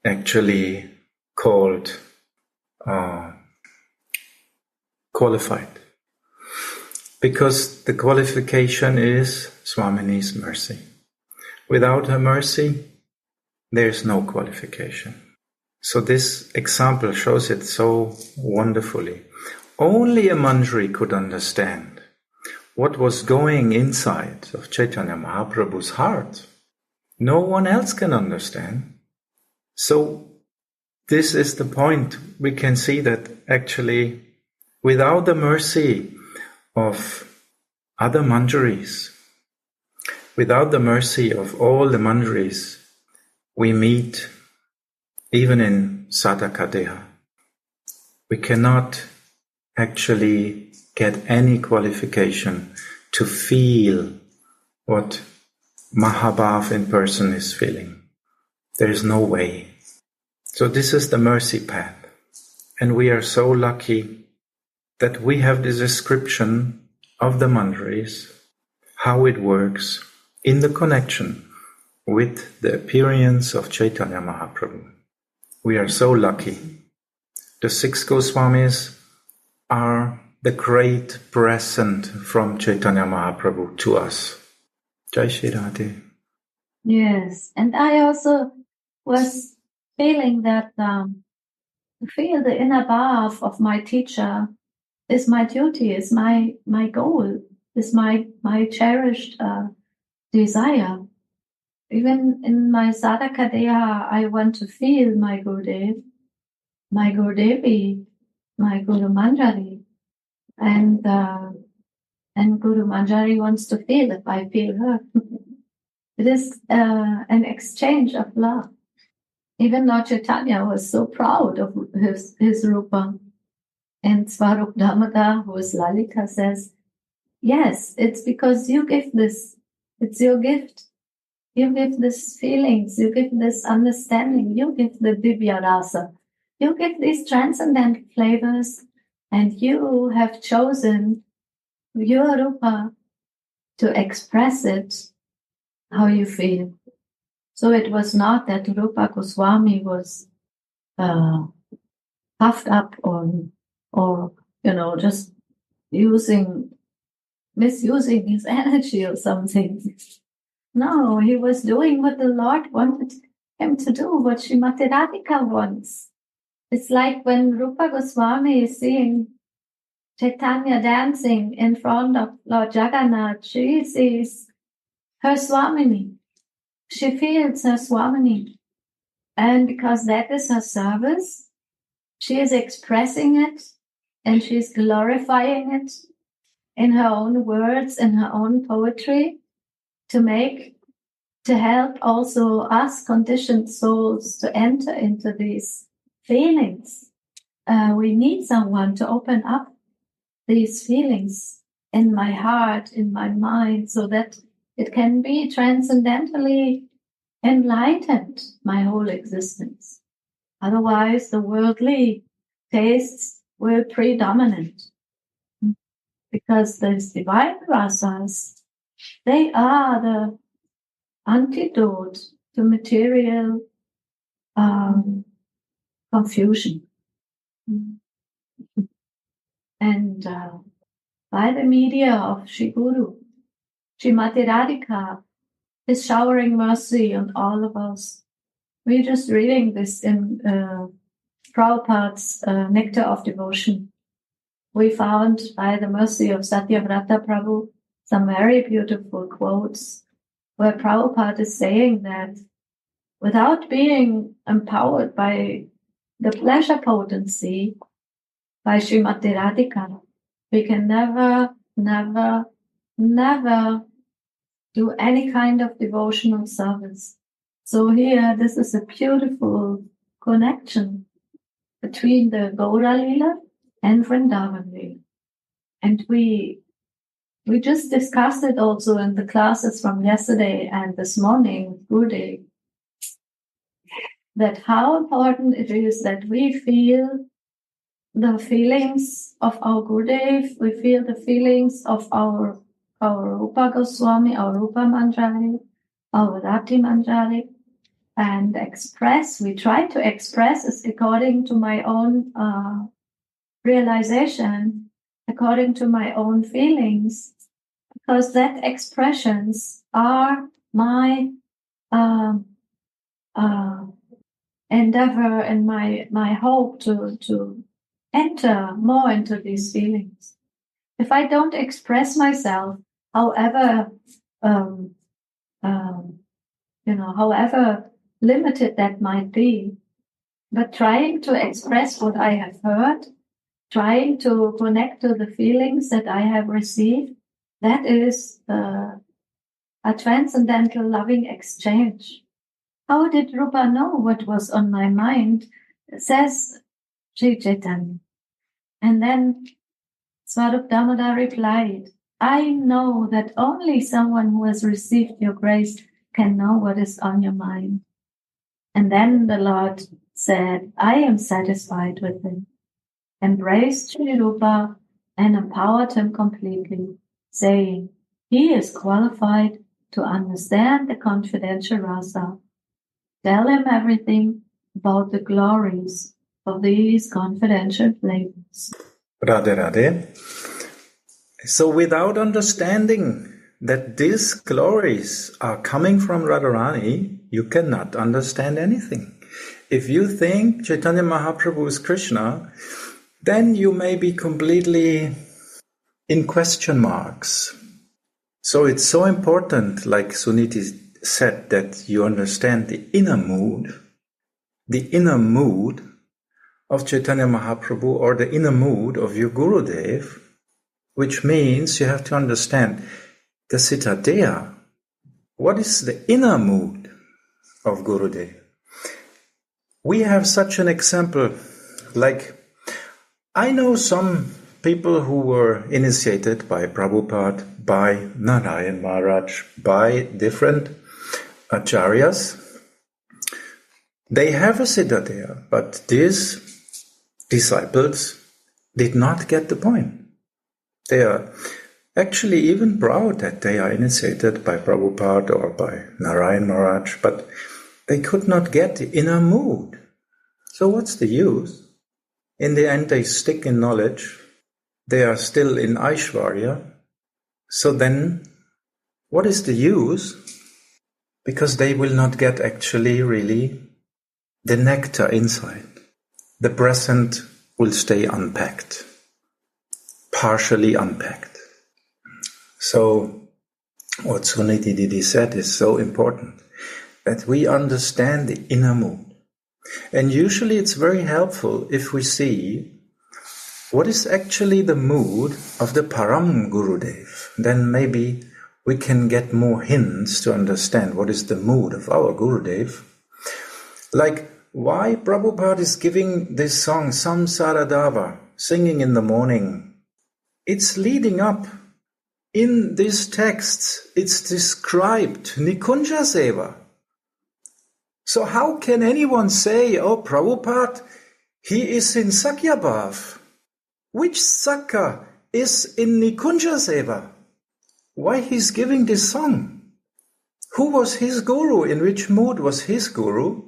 actually called qualified. Because the qualification is Swamini's mercy. Without her mercy, there is no qualification. So this example shows it so wonderfully. Only a Manjari could understand what was going inside of Chaitanya Mahaprabhu's heart. No one else can understand. So this is the point. We can see that actually without the mercy of other Manjaris, without the mercy of all the Manjaris we meet, even in Sadhakadeha, we cannot actually get any qualification to feel what Mahabhav in person is feeling. There is no way. So this is the mercy path. And we are so lucky that we have this description of the Manjaris, how it works in the connection with the appearance of Chaitanya Mahaprabhu. We are so lucky. The 6 Goswamis are the great present from Chaitanya Mahaprabhu to us. Jai Shri Radhe. Yes, and I also was feeling that to feel the inner bath of my teacher is my duty, is my goal, is my cherished desire. Even in my Sadhakadeha, I want to feel my Gurudev, my Gurudevi, my Guru Manjari, and Guru Manjari wants to feel if I feel her. It is an exchange of love. Even Lord Chaitanya was so proud of his Rupa. And Swarup Damodar, who is Lalita, says, yes, it's because you give this. It's your gift. You give this feelings. You give this understanding. You give the Divya Rasa. You give these transcendent flavors. And you have chosen your Rupa to express it how you feel. So it was not that Rupa Goswami was puffed up or just misusing his energy or something. No, he was doing what the Lord wanted him to do, what Srimati Radhika wants. It's like when Rupa Goswami is seeing Chaitanya dancing in front of Lord Jagannath, she sees her Swamini. She feels her Swamini. And because that is her service, she is expressing it and she's glorifying it in her own words, in her own poetry, to help also us conditioned souls to enter into these feelings. We need someone to open up these feelings in my heart, in my mind, so that it can be transcendentally enlightened, my whole existence. Otherwise, the worldly tastes will predominate. Because these divine rasas, they are the antidote to material confusion. And by the media of Shri Guru, Srimati Radhika is showering mercy on all of us. We're just reading this in Prabhupada's Nectar of Devotion. We found, by the mercy of Satyavrata Prabhu, some very beautiful quotes where Prabhupada is saying that without being empowered by the pleasure potency, by Srimati Radhika, we can never, never, never do any kind of devotional service. So here, this is a beautiful connection between the Gaura Lila and Vrindavan Lila. And we just discussed it also in the classes from yesterday and this morning, Gurudev, that how important it is that we feel the feelings of our Gurudev, we feel the feelings of our Rupa Goswami, our Rupa Manjari, our Rati Manjari, and we try to express it according to my own realization, according to my own feelings, because that expressions are my endeavor and my hope to enter more into these feelings. If I don't express myself, however however limited that might be, but trying to express what I have heard, trying to connect to the feelings that I have received, that is a transcendental loving exchange. How did Rupa know what was on my mind? Says Sri Chaitanya. And then Swarup Damodar replied, I know that only someone who has received your grace can know what is on your mind. And then the Lord said, I am satisfied with him, embraced Sri Rupa and empowered him completely, saying, he is qualified to understand the confidential rasa. Tell him everything about the glories of these confidential flavors. Radhe Radhe. So without understanding that these glories are coming from Radharani, you cannot understand anything. If you think Chaitanya Mahaprabhu is Krishna, then you may be completely in question marks. So it's so important, like Suniti said, that you understand the inner mood of Chaitanya Mahaprabhu or the inner mood of your Gurudev, which means you have to understand the Siddhadeha. What is the inner mood of Gurudev? We have such an example, like I know some people who were initiated by Prabhupada, by Narayan Maharaj, by different acharyas. They have a Siddhadeha, but these disciples did not get the point. They are actually even proud that they are initiated by Prabhupada or by Narayan Maharaj, but they could not get the inner mood. So what's the use? In the end, they stick in knowledge. They are still in Aishwarya. So then, what is the use? Because they will not get actually really the nectar inside. The present will stay unpacked, partially unpacked. So, what Suniti Didi said is so important, that we understand the inner mood. And usually it's very helpful if we see what is actually the mood of the Param Gurudev. Then maybe we can get more hints to understand what is the mood of our Gurudev. Like why Prabhupada is giving this song Samsara Dava, singing in the morning. It's leading up. In these texts, it's described Nikunja Seva. So how can anyone say, oh, Prabhupada, he is in Sakyabhav. which Sakka is in Nikunja Seva? Why he's giving this song? Who was his guru? In which mood was his guru?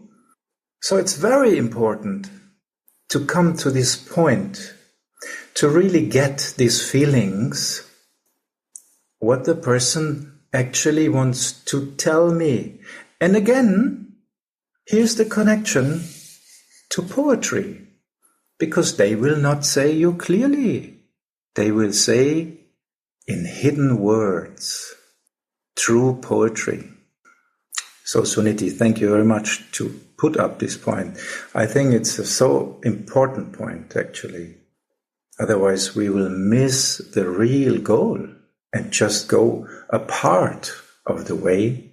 So it's very important to come to this point, to really get these feelings, what the person actually wants to tell me. And again, here's the connection to poetry, because they will not say you clearly. They will say in hidden words, true poetry. So Suniti, thank you very much to put up this point. I think it's a so important point, actually. Otherwise, we will miss the real goal and just go a part of the way.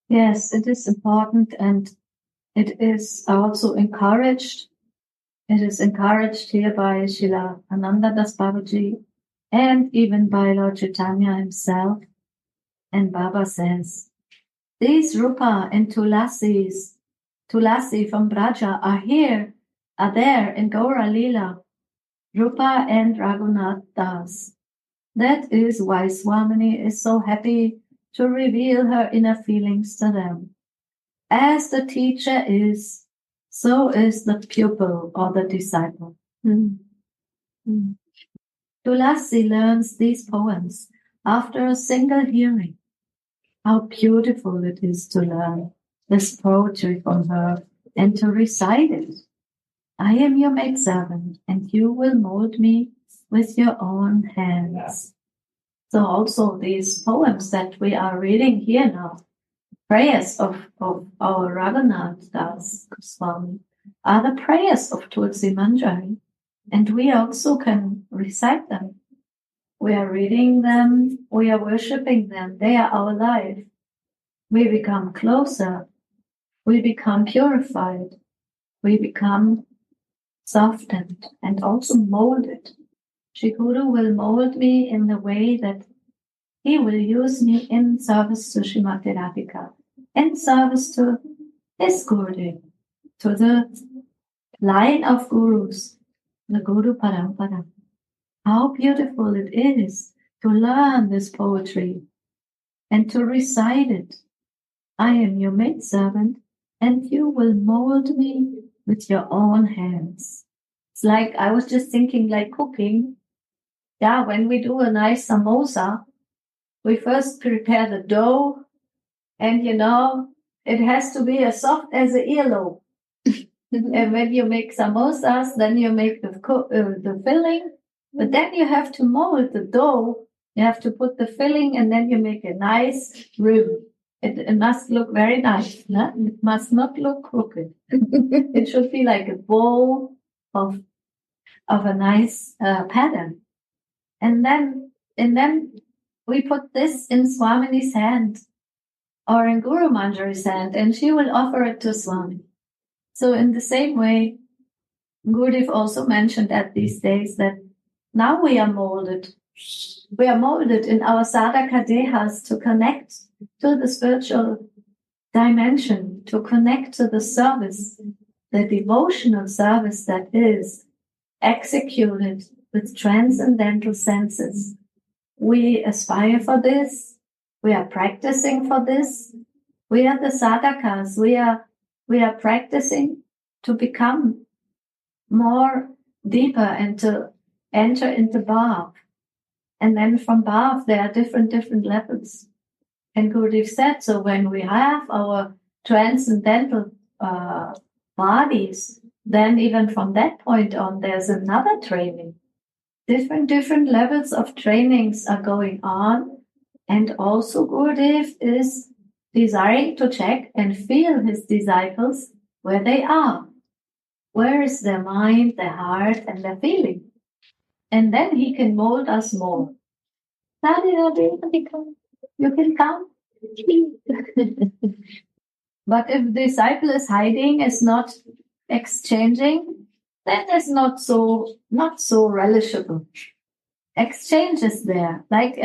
Yes, it is important, and it is also encouraged. It is encouraged here by Srila Anandadas Babaji and even by Lord Chaitanya himself. And Baba says, these Rupa and Tulasi from Braja are there in Gaura Lila, Rupa and Raghunath Das. That is why Swamini is so happy to reveal her inner feelings to them. As the teacher is, so is the pupil or the disciple. Tulasi learns these poems after a single hearing. How beautiful it is to learn this poetry from her and to recite it. I am your maidservant, and you will mold me with your own hands. So also these poems that we are reading here now, prayers of our Raghunath Das Goswami, are the prayers of Kusumanjali, and we also can recite them. We are reading them, we are worshipping them, they are our life. We become closer, we become purified, we become softened and also molded. Shri Guru will mold me in the way that he will use me in service to Srimati Radhika, in service to his Gurudev, to the line of Gurus, the Guru Parampara. How beautiful it is to learn this poetry and to recite it. I am your maidservant, and you will mold me with your own hands. It's like, I was just thinking like cooking. Yeah, when we do a nice samosa, we first prepare the dough, and it has to be as soft as an earlobe. And when you make samosas, then you make the filling, but then you have to mold the dough. You have to put the filling, and then you make a nice rim. It must look very nice. No? It must not look crooked. It should be like a bowl of a nice pattern. And then we put this in Swamini's hand or in Guru Manjari's hand, and she will offer it to Swami. So in the same way, Gurudev also mentioned at these days that now we are molded. We are molded in our sadhaka dehas to connect to the spiritual dimension, to connect to the service, the devotional service that is executed with transcendental senses. We aspire for this. We are practicing for this. We are the sadhakas. We are practicing to become more deeper and to enter into bhav. And then from bhav, there are different levels. And Gurudev said, so when we have our transcendental bodies, then even from that point on, there's another training. Different levels of trainings are going on. And also Gurudev is desiring to check and feel his disciples where they are. Where is their mind, their heart, and their feeling? And then he can mold us more. You can come. But if the disciple is hiding, is not exchanging, then it's not so relishable. Exchange is there. Like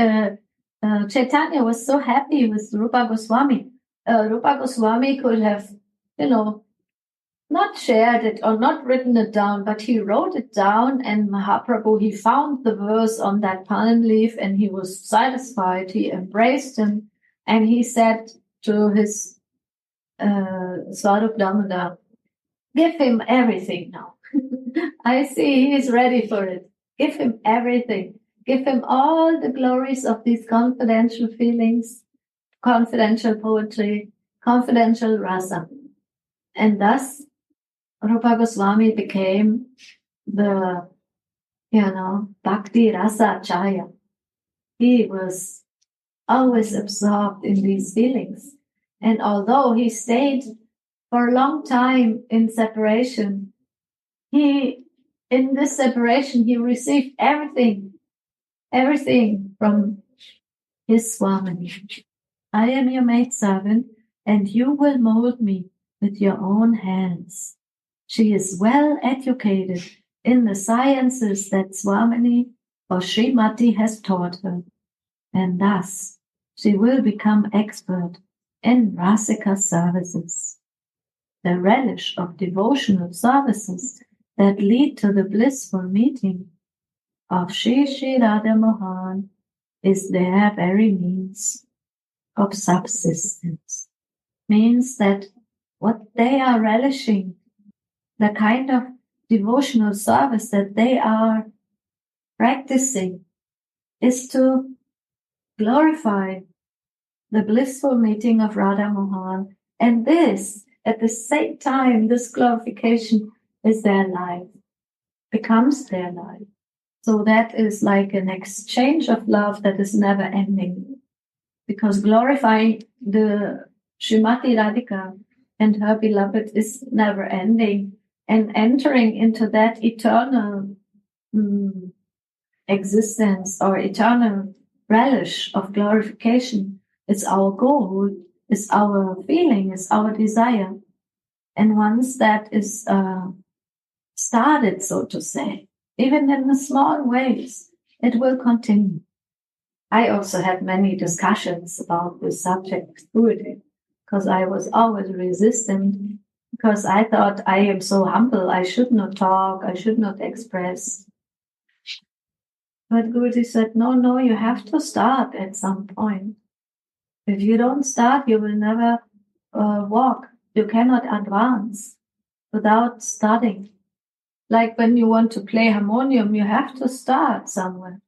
Chaitanya was so happy with Rupa Goswami. Rupa Goswami could have, not shared it or not written it down, but he wrote it down, and Mahaprabhu, he found the verse on that palm leaf and he was satisfied. He embraced him and he said to his Swarup Damodar, give him everything now. I see he's ready for it. Give him everything. Give him all the glories of these confidential feelings, confidential poetry, confidential rasa. And thus, Rupa Goswami became the, Bhakti Rasa Chaya. He was always absorbed in these feelings. And although he stayed for a long time in separation, in this separation, he received everything from his Swami. I am your maidservant, and you will mold me with your own hands. She is well educated in the sciences that Swamini or Srimati has taught her, and thus she will become expert in Rasika services. The relish of devotional services that lead to the blissful meeting of Shri Radha Mohan is their very means of subsistence. Means that what they are relishing, the kind of devotional service that they are practicing, is to glorify the blissful meeting of Radha Mohan. And this, at the same time, this glorification is their life, becomes their life. So that is like an exchange of love that is never ending. Because glorifying the Srimati Radhika and her beloved is never ending. And entering into that eternal existence or eternal relish of glorification is our goal, is our feeling, is our desire. And once that is started, so to say, even in the small ways, it will continue. I also had many discussions about this subject because I was always resistant, because I thought I am so humble, I should not talk, I should not express. But Guruji said, no, you have to start at some point. If you don't start, you will never walk. You cannot advance without studying. Like when you want to play harmonium, you have to start somewhere.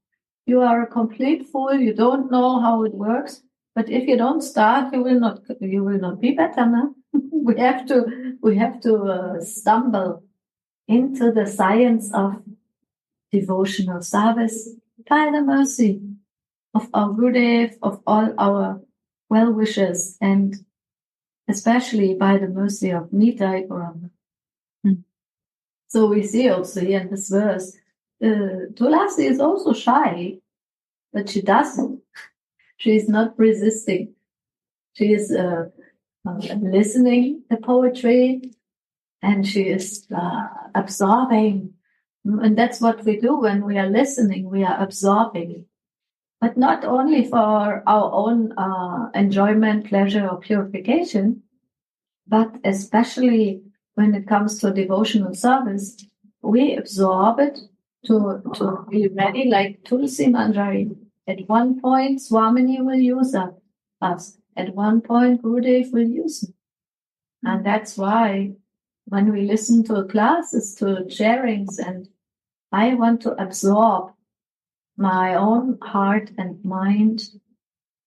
You are a complete fool, you don't know how it works, but if you don't start, you will not be better, no? We have to stumble into the science of devotional service by the mercy of our Gurudev, of all our well-wishers, and especially by the mercy of Nitai Gauranga. So we see also here in this verse, Tulasi is also shy, but she doesn't. She is not resisting. She is listening the poetry, and she is absorbing. And that's what we do when we are listening. We are absorbing. But not only for our own enjoyment, pleasure, or purification, but especially when it comes to devotional service, we absorb it to be ready, like Tulasi Manjari. At one point, Swamini will use us. At one point, Gurudev will use it. And that's why when we listen to classes, to sharings, and I want to absorb my own heart and mind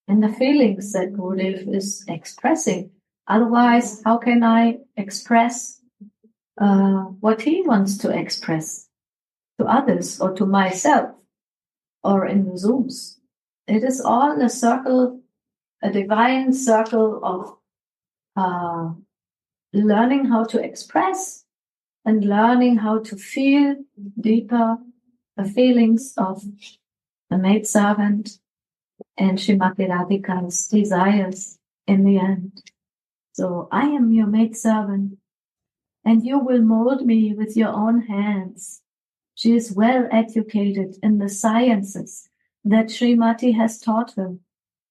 and the feelings that Gurudev is expressing. Otherwise, how can I express what he wants to express to others or to myself or in the Zooms? It is all a divine circle of learning how to express and learning how to feel deeper the feelings of the maidservant and Srimati Radhika's desires in the end. So I am your maidservant, and you will mold me with your own hands. She is well educated in the sciences that Srimati has taught her,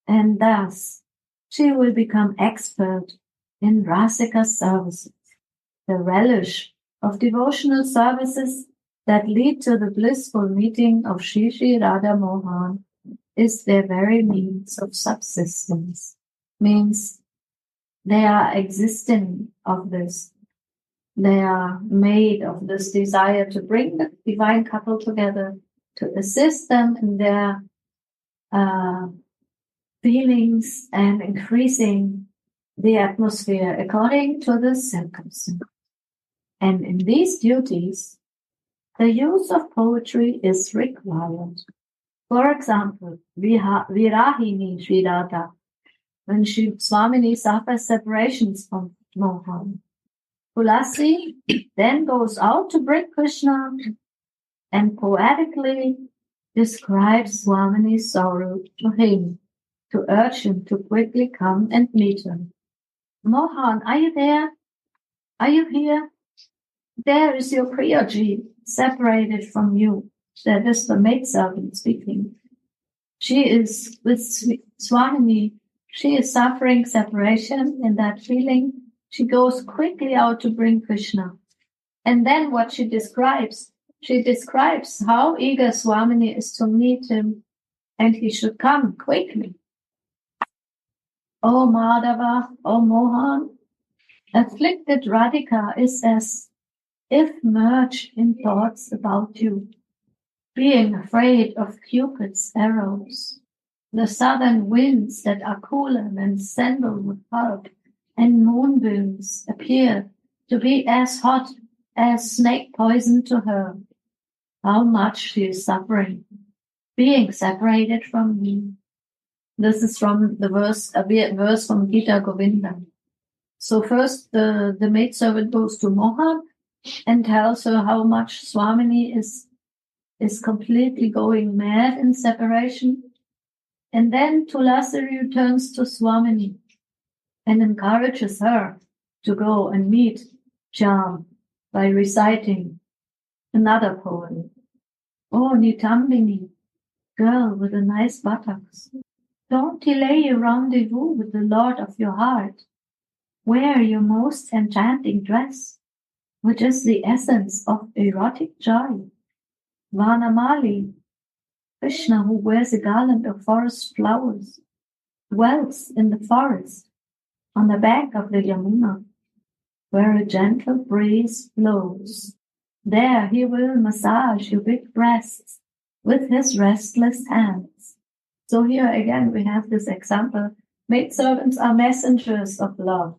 and thus she will become expert in Rasika services. the relish of devotional services that lead to the blissful meeting of Shri Shri Radha Mohan is their very means of subsistence. Means they are existing of this. They are made of this desire to bring the divine couple together, to assist them in their feelings and increasing the atmosphere according to the circumstance. And in these duties, the use of poetry is required. For example, Virahini Sri Radha, when Swamini suffers separations from Mohan. Tulasi then goes out to bring Krishna and poetically describes Swamini's sorrow to him, to urge him to quickly come and meet her. Mohan, are you there? Are you here? There is your Priyaji, separated from you. That is the maidservant speaking. She is with Swamini. She is suffering separation in that feeling. She goes quickly out to bring Krishna. And then what she describes how eager Swamini is to meet him, and he should come quickly. O Madhava, O Mohan, afflicted Radhika is as if merged in thoughts about you, being afraid of Cupid's arrows, the southern winds that are cooler than sandalwood pulp, and moonbeams appear to be as hot as snake poison to her. How much she is suffering, being separated from me. This is from the verse, a verse from Gita Govinda. So first the maidservant goes to Mohan and tells her how much Swamini is completely going mad in separation. And then Tulasi returns to Swamini and encourages her to go and meet Jam by reciting another poem. Oh, Nitambini, girl with the nice buttocks, don't delay your rendezvous with the Lord of your heart. Wear your most enchanting dress, which is the essence of erotic joy. Vanamali, Krishna, who wears a garland of forest flowers, dwells in the forest on the bank of the Yamuna, where a gentle breeze blows. There he will massage your big breasts with his restless hands. So here again we have this example. Maidservants are messengers of love.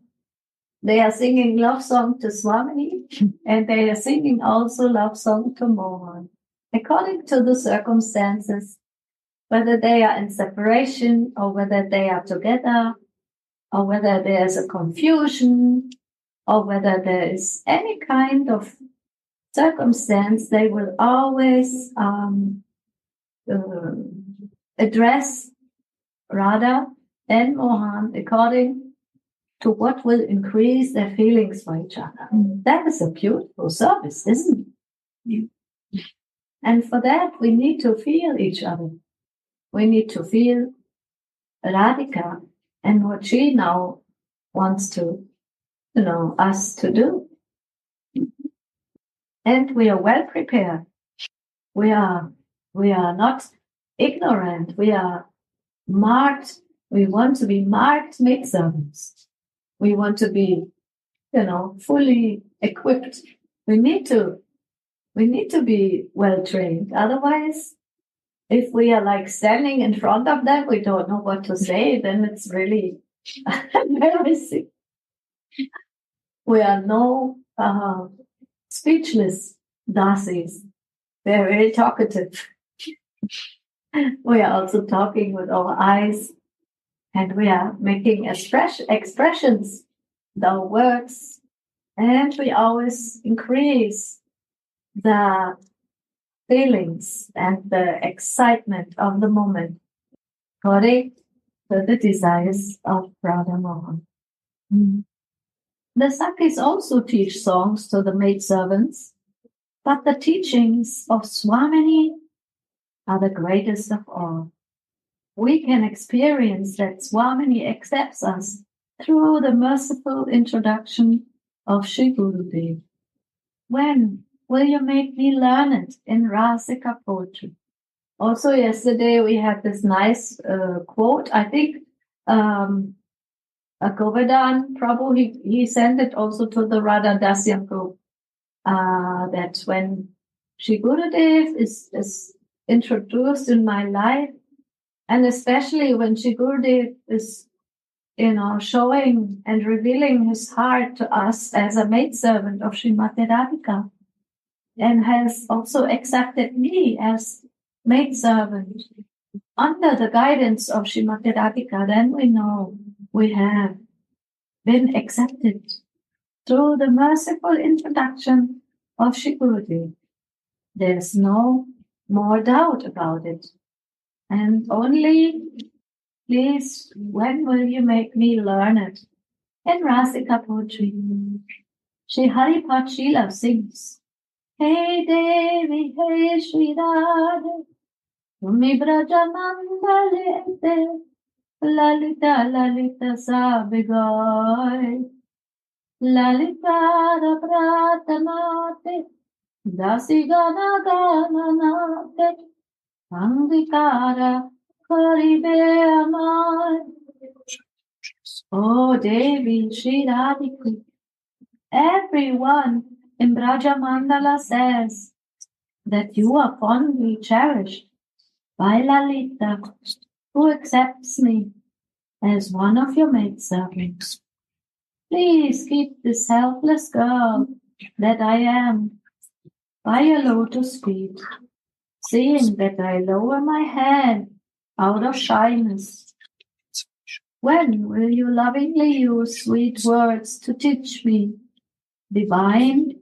They are singing love song to Swamini, and they are singing also love song to Mohan, according to the circumstances, whether they are in separation or whether they are together, or whether there is a confusion, or whether there is any kind of circumstance, they will always address Radha and Mohan according to what will increase their feelings for each other. That is a beautiful service, isn't it? And for that, we need to feel each other. We need to feel Radhika and what she now wants to, us to do. And we are well prepared. We are not ignorant. We are marked. We want to be marked maidservants. We want to be, fully equipped. We need to be well trained. Otherwise, if we are like standing in front of them, we don't know what to say, then it's really embarrassing. We are no speechless dasis. They're very talkative. We are also talking with our eyes, and we are making expressions with our words, and we always increase the feelings and the excitement of the moment according to the desires of Radha Mohan. The Sakis also teach songs to the maidservants, but the teachings of Swamini are the greatest of all. We can experience that Swamini accepts us through the merciful introduction of Shri Gurudev. When will you make me learn it in Rasika poetry? Also, yesterday we had this nice quote. I think Govardhan Prabhu, he sent it also to the Radha Dasyam group, that when Shri Gurudev is introduced in my life, and especially when Shri Gurudev is, showing and revealing his heart to us as a maidservant of Srimati Radhika, and has also accepted me as maidservant under the guidance of Srimati Radhika, then we know we have been accepted through the merciful introduction of Shri Gurudev. There's no more doubt about it. And only, please, when will you make me learn it? In Rasika poetry, Shri Haripat Sheela sings, Hey Devi, Hey Shri Radhe, Tumi Braja Mandalete, Lalita Lalita Sabigoy, Lalita Pratanate, Dasi Gana Gana Nate, Angikara Karibe Amai. Oh Devi Shri Radhika, everyone in Braja Mandala says that you are fondly cherished by Lalita, who accepts me as one of your maidservants. Please keep this helpless girl that I am by your lotus feet, seeing that I lower my head out of shyness. When will you lovingly use sweet words to teach me divine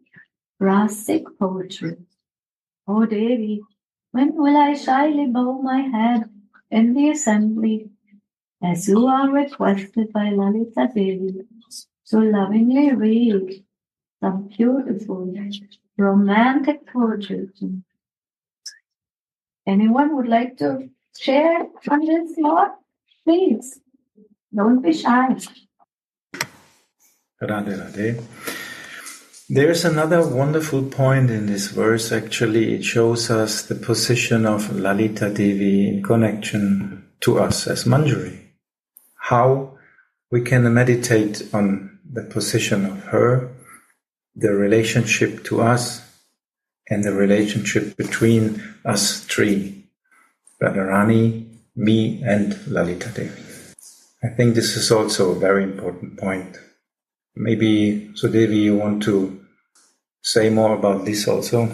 rasic poetry? Oh Devi, when will I shyly bow my head in the assembly, as you are requested by Lalita Devi, to lovingly read some beautiful romantic poetry? Anyone would like to share on this, Lord? Please, don't be shy. Radhe Radhe. There's another wonderful point in this verse. Actually, it shows us the position of Lalita Devi in connection to us as Manjari. How we can meditate on the position of her, the relationship to us, and the relationship between us three, Radharani, me, and Lalita Devi. I think this is also a very important point. Maybe, Sudevi, you want to say more about this also?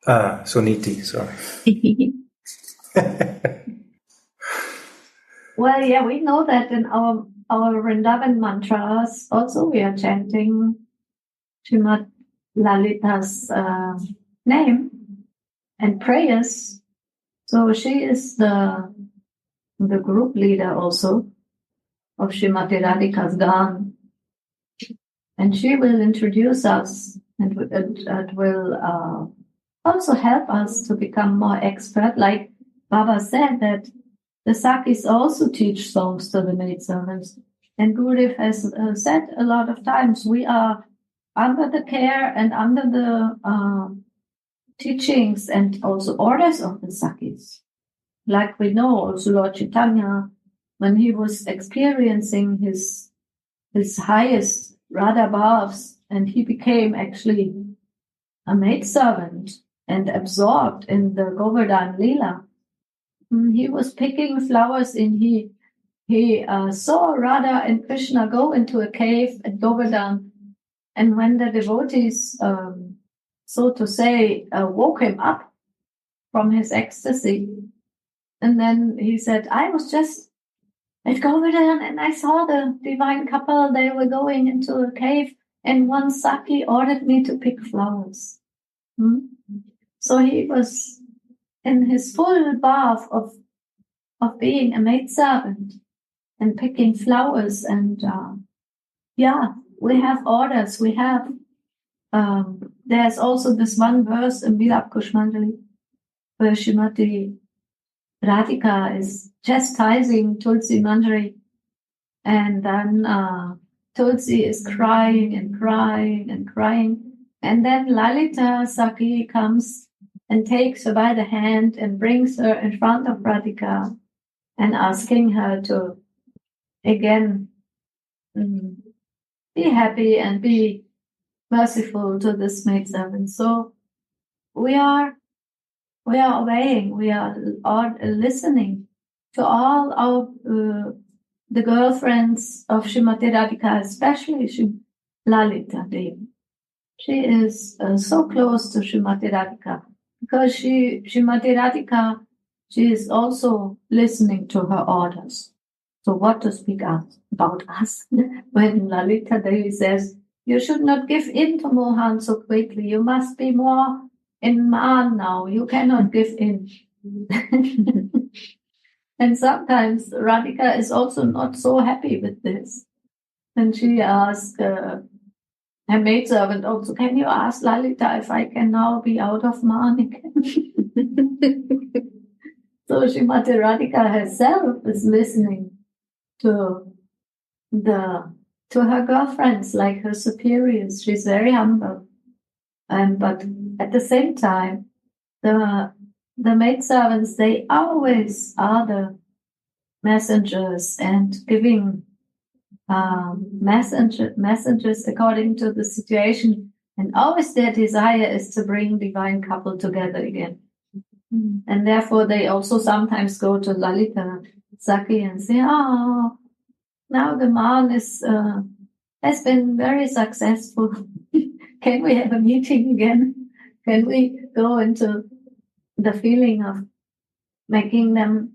Suniti, sorry. Well, yeah, we know that in our Vrindavan mantras also we are chanting Srimati Lalita's name and prayers. So she is the group leader also of Srimati Radhika's Gan. And she will introduce us and it will also help us to become more expert. Like Baba said, that the Sakis also teach songs to the maidservants. And Gurudev has said a lot of times, we are under the care and under the teachings and also orders of the Sakis. Like we know also Lord Chaitanya, when he was experiencing his highest Radha Bhavs, and he became actually a maidservant and absorbed in the Govardhan Leela. He was picking flowers and he saw Radha and Krishna go into a cave at Govardhan. And when the devotees, so to say, woke him up from his ecstasy, and then he said, I was just at Govardhan and I saw the divine couple, they were going into a cave and one Saki ordered me to pick flowers. So he was in his full bath of being a maidservant and picking flowers. And we have orders. We have, there's also this one verse in Vilapa Kusumanjali where Srimati Radhika is chastising Tulasi Manjari. And then Tulasi is crying and crying and crying. And then Lalita Sakhi comes and takes her by the hand and brings her in front of Radhika and asking her to again be happy and be merciful to this maidservant. So we are obeying, we are all listening to all of the girlfriends of Srimati Radhika, especially Lalita Devi. She is so close to Srimati Radhika because Srimati Radhika, she is also listening to her orders. So what to speak about us when Lalita Devi says, you should not give in to Mohan so quickly. You must be more in Man now. You cannot give in. And sometimes Radhika is also not so happy with this. And she asks her maidservant also, can you ask Lalita if I can now be out of Man again? So Srimati Radhika herself is listening to her girlfriends, like her superiors. She's very humble. But at the same time, the maidservants, they always are the messengers and giving messages according to the situation. And always their desire is to bring divine couple together again. And therefore they also sometimes go to Lalita Sakhi and say, oh, now the man has been very successful. Can we have a meeting again? Can we go into the feeling of making them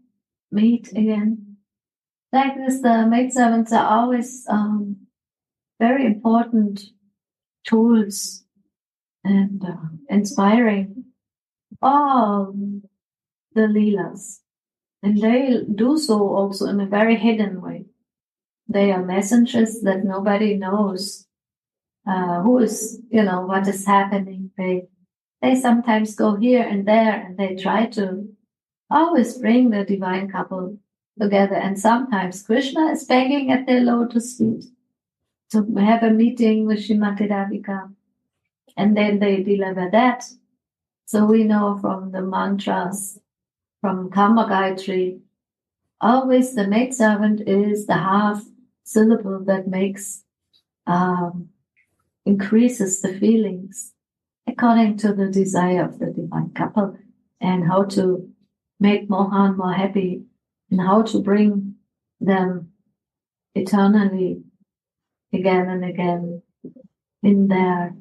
meet again? Like this, the maidservants are always very important tools and inspiring all the Leelas. And they do so also in a very hidden way. They are messengers that nobody knows who is, what is happening. They sometimes go here and there and they try to always bring the divine couple together. And sometimes Krishna is begging at their lotus feet to have a meeting with Srimati Radhika. And then they deliver that. So we know from the mantras, from Kama Gayatri, always the maidservant is the half syllable that makes, increases the feelings according to the desire of the divine couple, and how to make Mohan more happy and how to bring them eternally again and again in their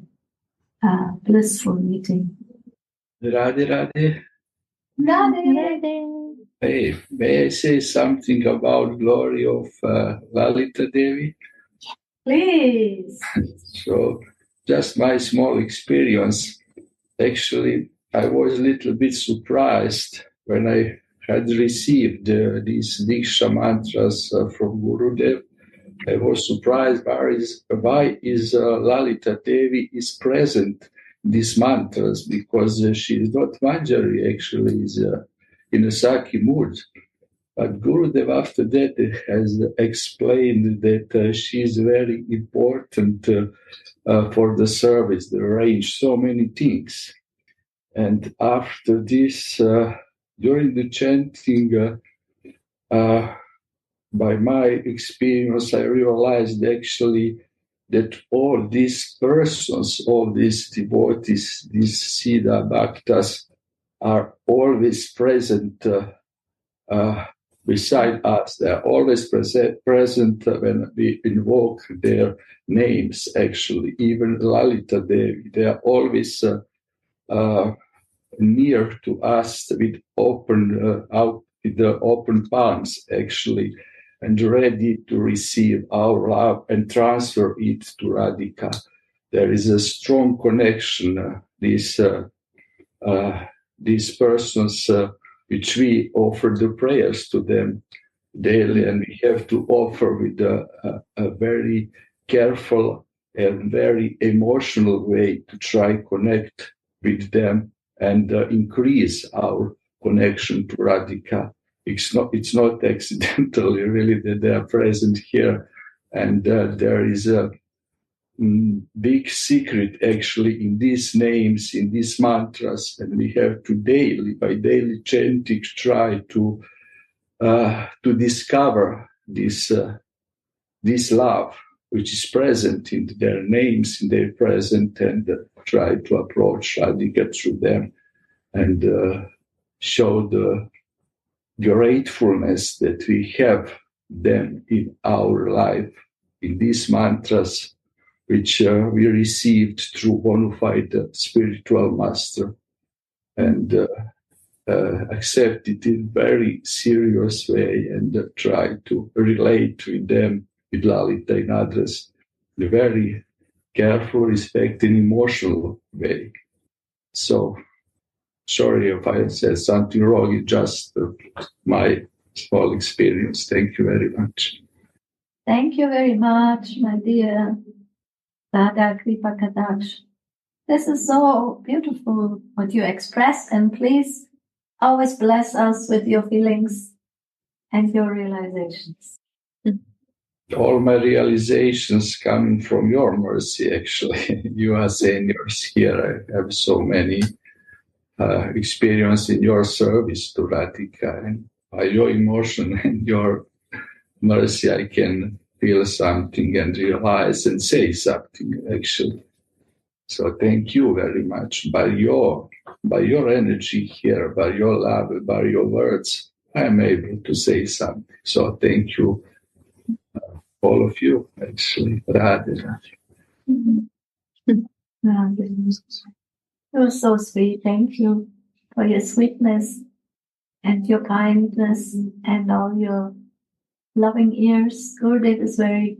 blissful meeting. Radhe Radhe. Radhe. Hey, may I say something about glory of Lalita Devi? Please. So, just my small experience. Actually, I was a little bit surprised when I had received these Diksha mantras from Gurudev. I was surprised why is Lalita Devi is present in these mantras, because she is not Manjari, actually is in a Sakhi mood. But Gurudev after that has explained that she is very important for the service. They arrange so many things. And after this, during the chanting, by my experience, I realized actually that all these persons, all these devotees, these Siddha Bhaktas, are always present beside us. They're always present when we invoke their names, actually. Even Lalita Devi, they are always near to us with the open palms, actually, and ready to receive our love and transfer it to Radhika. There is a strong connection. These persons, which we offer the prayers to them daily, and we have to offer with a very careful and very emotional way to try connect with them and increase our connection to Radhika. It's not accidentally really that they are present here And there is a big secret actually in these names, in these mantras, and we have to by daily chanting, try to discover this love which is present in their names, in their present, and try to approach Radhika through them and show the gratefulness that we have them in our life, in these mantras which we received through bona fide spiritual master, and accept it in very serious way and try to relate with them, with Lalita and others, in a very careful, respecting, emotional way. So, sorry if I said something wrong, it's just my small experience. Thank you very much. Thank you very much, my dear Radha Kripa Kadaksh. This is so beautiful what you express, and please always bless us with your feelings and your realizations. All my realizations coming from your mercy, actually. You are seniors here. I have so many experience in your service to Radhika, and by your emotion and your mercy, I can feel something and realize and say something, actually. So thank you very much. By your energy here, by your love, by your words, I am able to say something. So thank you, all of you, actually. Radharani. You're so sweet. Thank you for your sweetness and your kindness and all your loving ears. Gurudev is very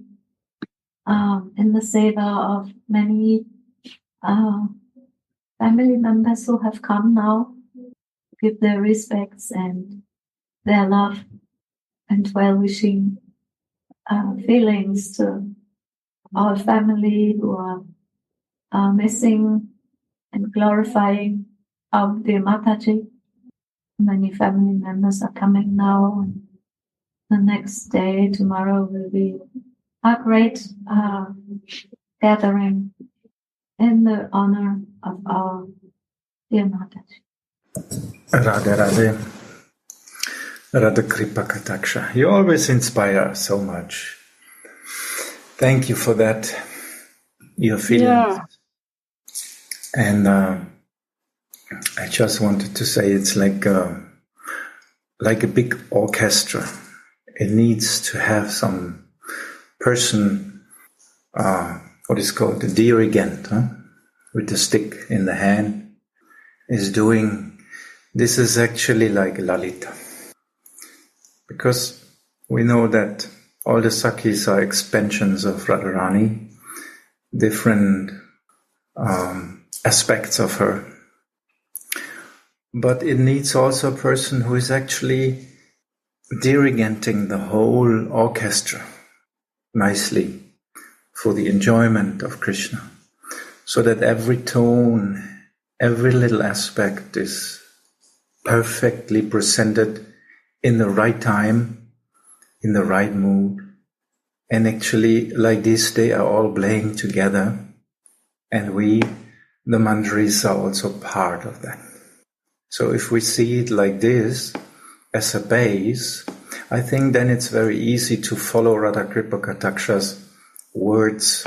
in the seva of many family members who have come now to give their respects and their love and well-wishing feelings to our family who are missing and glorifying our dear Mataji. Many family members are coming now, and the next day, tomorrow, will be a great gathering in the honor of our dear Mataji. Radhe Radhe. Radha Kripa Kataksha. You always inspire so much. Thank you for that. Your feelings. Yeah. And I just wanted to say it's like a big orchestra. It needs to have some person, what is called the dirigent, with the stick in the hand, is doing. This is actually like Lalita. Because we know that all the Sakhis are expansions of Radharani, different aspects of her. But it needs also a person who is actually dirigenting the whole orchestra nicely for the enjoyment of Krishna, so that every tone, every little aspect is perfectly presented in the right time, in the right mood. And actually, like this, they are all playing together. And we, the manjaris, are also part of that. So if we see it like this, as a base, I think then it's very easy to follow Radha Kripa Kataksha's words,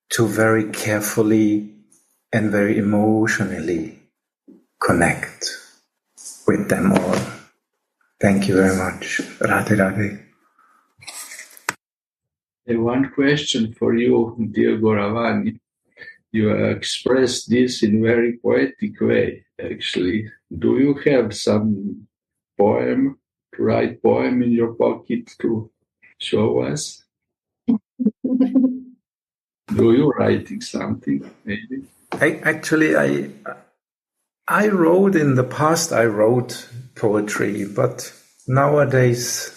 to very carefully and very emotionally connect with them all. Thank you very much. Radhe Radhe. One question for you, dear Gauravani. You expressed this in a very poetic way, actually. Do you have some poem, to write poem in your pocket to show us? Do you writing something, maybe? I wrote in the past, I wrote poetry, but nowadays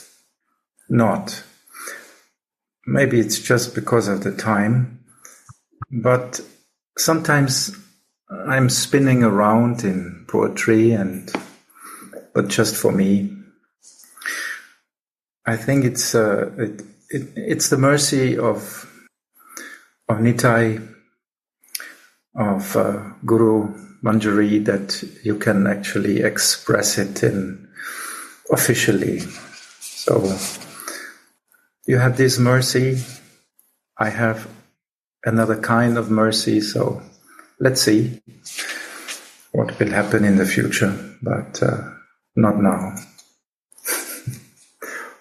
not. Maybe it's just because of the time, but sometimes I'm spinning around in poetry, but just for me. I think it's the mercy of Nitai, of Guru Manjari, that you can actually express it in officially. So you have this mercy, I have another kind of mercy, so let's see what will happen in the future, but not now.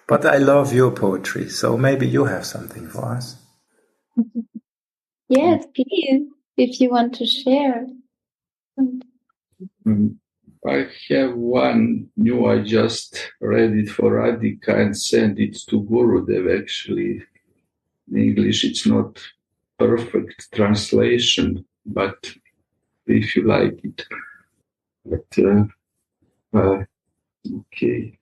But I love your poetry, so maybe you have something for us. Yes, please, if you want to share. I have one new, I just read it for Radhika and sent it to Gurudev. Actually, in English it's not perfect translation, but if you like it. But okay.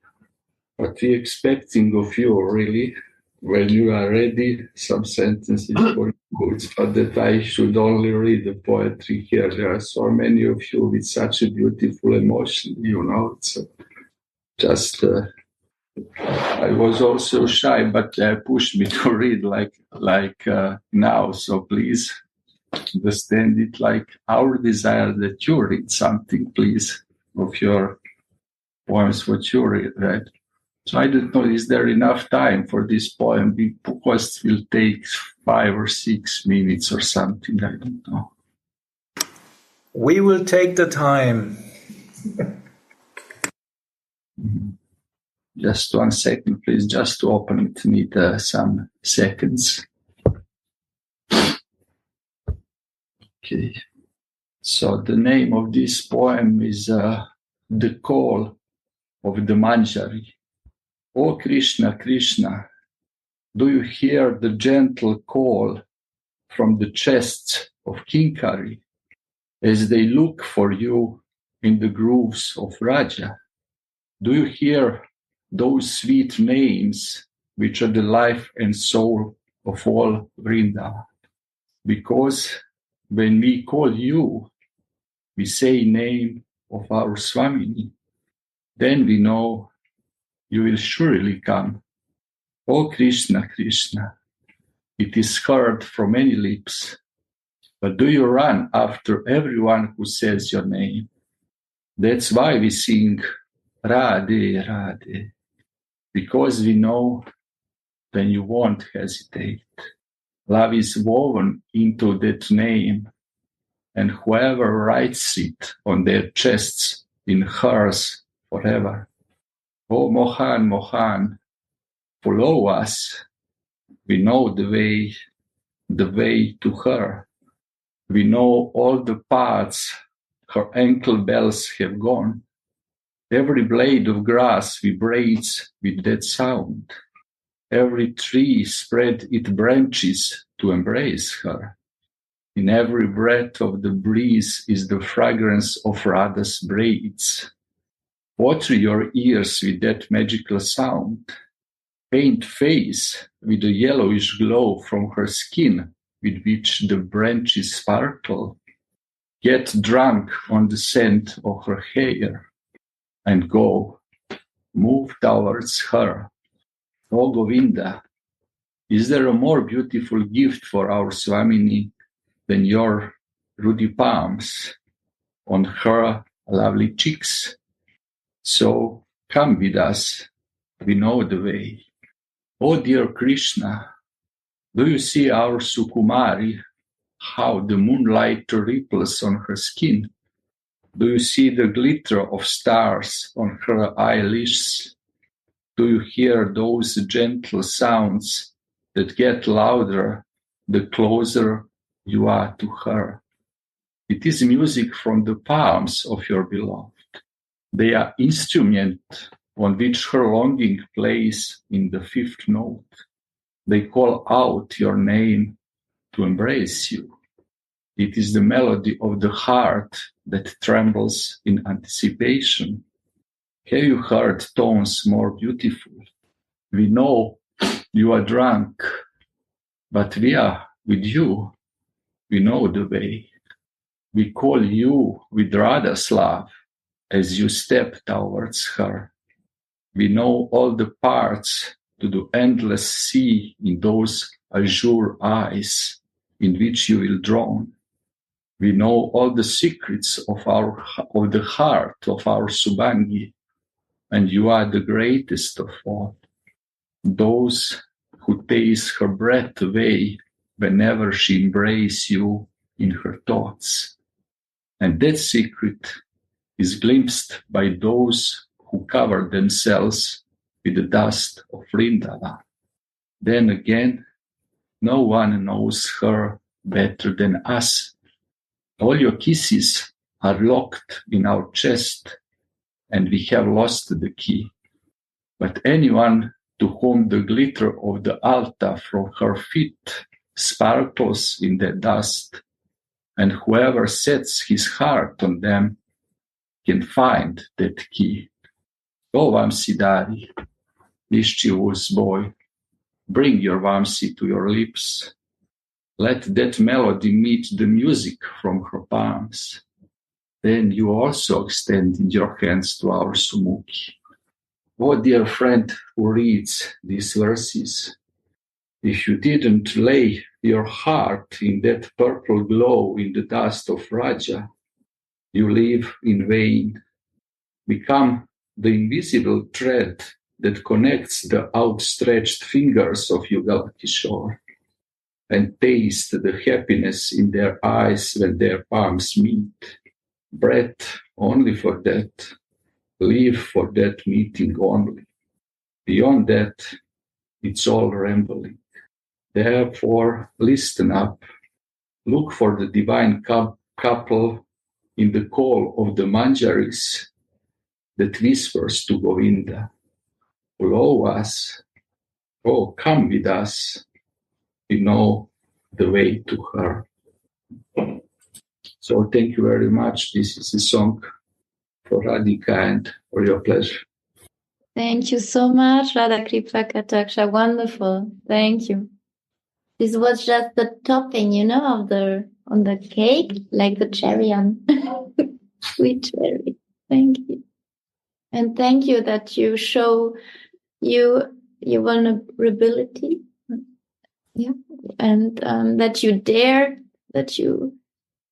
What we expecting of you, really, when you are ready, some sentences for you, but that I should only read the poetry here. There are so many of you with such a beautiful emotion, it's just, I was also shy, but pushed me to read like now, so please understand it like our desire that you read something, please, of your poems, what you read, right? So I don't know, is there enough time for this poem? Because it will take 5 or 6 minutes or something, I don't know. We will take the time. Just 1 second, please, just to open it, need some seconds. Okay. So the name of this poem is The Call of the Manjari. O Krishna, Krishna, do you hear the gentle call from the chests of Kinkari as they look for you in the grooves of Raja? Do you hear those sweet names which are the life and soul of all Vrindavan? Because when we call you, we say name of our Swamini, then we know you will surely come. O Krishna, Krishna, it is heard from many lips, but do you run after everyone who says your name? That's why we sing Radhe, Radhe, because we know then you won't hesitate. Love is woven into that name, and whoever writes it on their chests in hers forever. Oh Mohan, Mohan, follow us. We know the way to her. We know all the paths her ankle bells have gone. Every blade of grass vibrates with that sound. Every tree spread its branches to embrace her. In every breath of the breeze is the fragrance of Radha's braids. Water your ears with that magical sound. Paint face with a yellowish glow from her skin with which the branches sparkle. Get drunk on the scent of her hair and go, move towards her. O Govinda, is there a more beautiful gift for our Swamini than your ruddy palms on her lovely cheeks? So come with us, we know the way. O dear Krishna, do you see our Sukumari, how the moonlight ripples on her skin? Do you see the glitter of stars on her eyelashes? Do you hear those gentle sounds that get louder the closer you are to her? It is music from the palms of your beloved. They are instruments on which her longing plays in the 5th note. They call out your name to embrace you. It is the melody of the heart that trembles in anticipation. Have you heard tones more beautiful? We know you are drunk, but we are with you. We know the way. We call you with Radha's love as you step towards her. We know all the parts to the endless sea in those azure eyes in which you will drown. We know all the secrets of the heart of our Subangi, and you are the greatest of all. Those who taste her breath away whenever she embraces you in her thoughts. And that secret is glimpsed by those who cover themselves with the dust of Vrindavan. Then again, no one knows her better than us. All your kisses are locked in our chest, and we have lost the key. But anyone to whom the glitter of the altar from her feet sparkles in the dust, and whoever sets his heart on them can find that key. Go, Vamsidari, mischievous boy, bring your Vamsi to your lips. Let that melody meet the music from her palms. Then you also extend your hands to our Sumuki. Oh, dear friend who reads these verses, if you didn't lay your heart in that purple glow in the dust of Raja, you live in vain. Become the invisible thread that connects the outstretched fingers of Yugal Kishore, and taste the happiness in their eyes when their palms meet. Breath only for that. Live for that meeting only. Beyond that, it's all rambling. Therefore, listen up. Look for the divine couple in the call of the Manjaris that whispers to Govinda, follow us. Oh, come with us. We know the way to her. So thank you very much. This is a song for Radhika and for your pleasure. Thank you so much, Radha Kripa Kataksha. Wonderful. Thank you. This was just the topping, of on the cake, like the cherry on sweet cherry. Thank you. And thank you that you show your vulnerability. Yeah. And that you dare, that you're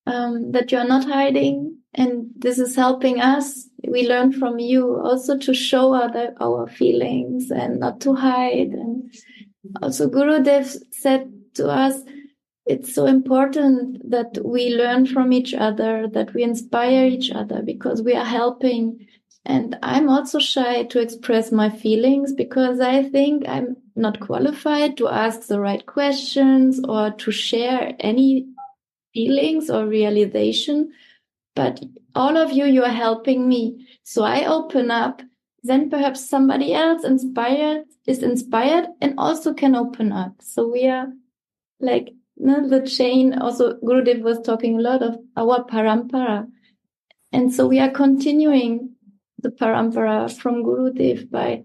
not hiding. And this is helping us. We learn from you also to show our feelings and not to hide. And also Gurudev said to us, it's so important that we learn from each other, that we inspire each other, because we are helping. And I'm also shy to express my feelings because I think I'm not qualified to ask the right questions or to share any feelings or realization. But all of you are helping me. So I open up, then perhaps somebody else is inspired and also can open up. So we are like the chain. Also, Gurudev was talking a lot of our parampara. And so we are continuing the parampara from Gurudev by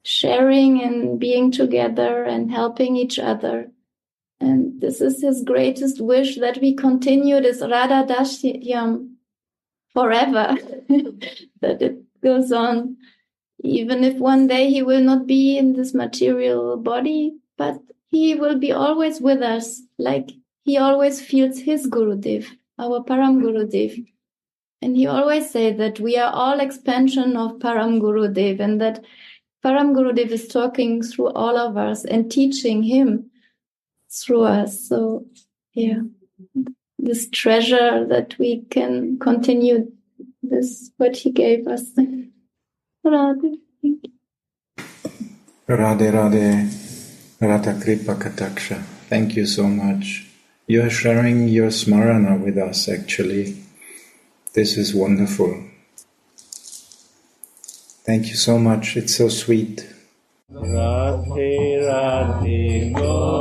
sharing and being together and helping each other. And this is his greatest wish, that we continue this Radha Dashyam forever, that it goes on, even if one day he will not be in this material body, but he will be always with us, like he always feels his Gurudev, our Param Gurudev. And he always says that we are all expansion of Param Gurudev, and that Param Gurudev is talking through all of us and teaching him through us. So, yeah, this treasure that we can continue this, what he gave us. Radhe, thank you. Radhe Radhe, Radha Kripa Kataksha. Thank you so much. You are sharing your smarana with us, actually. This is wonderful. Thank you so much. It's so sweet. Radhe Radhe Go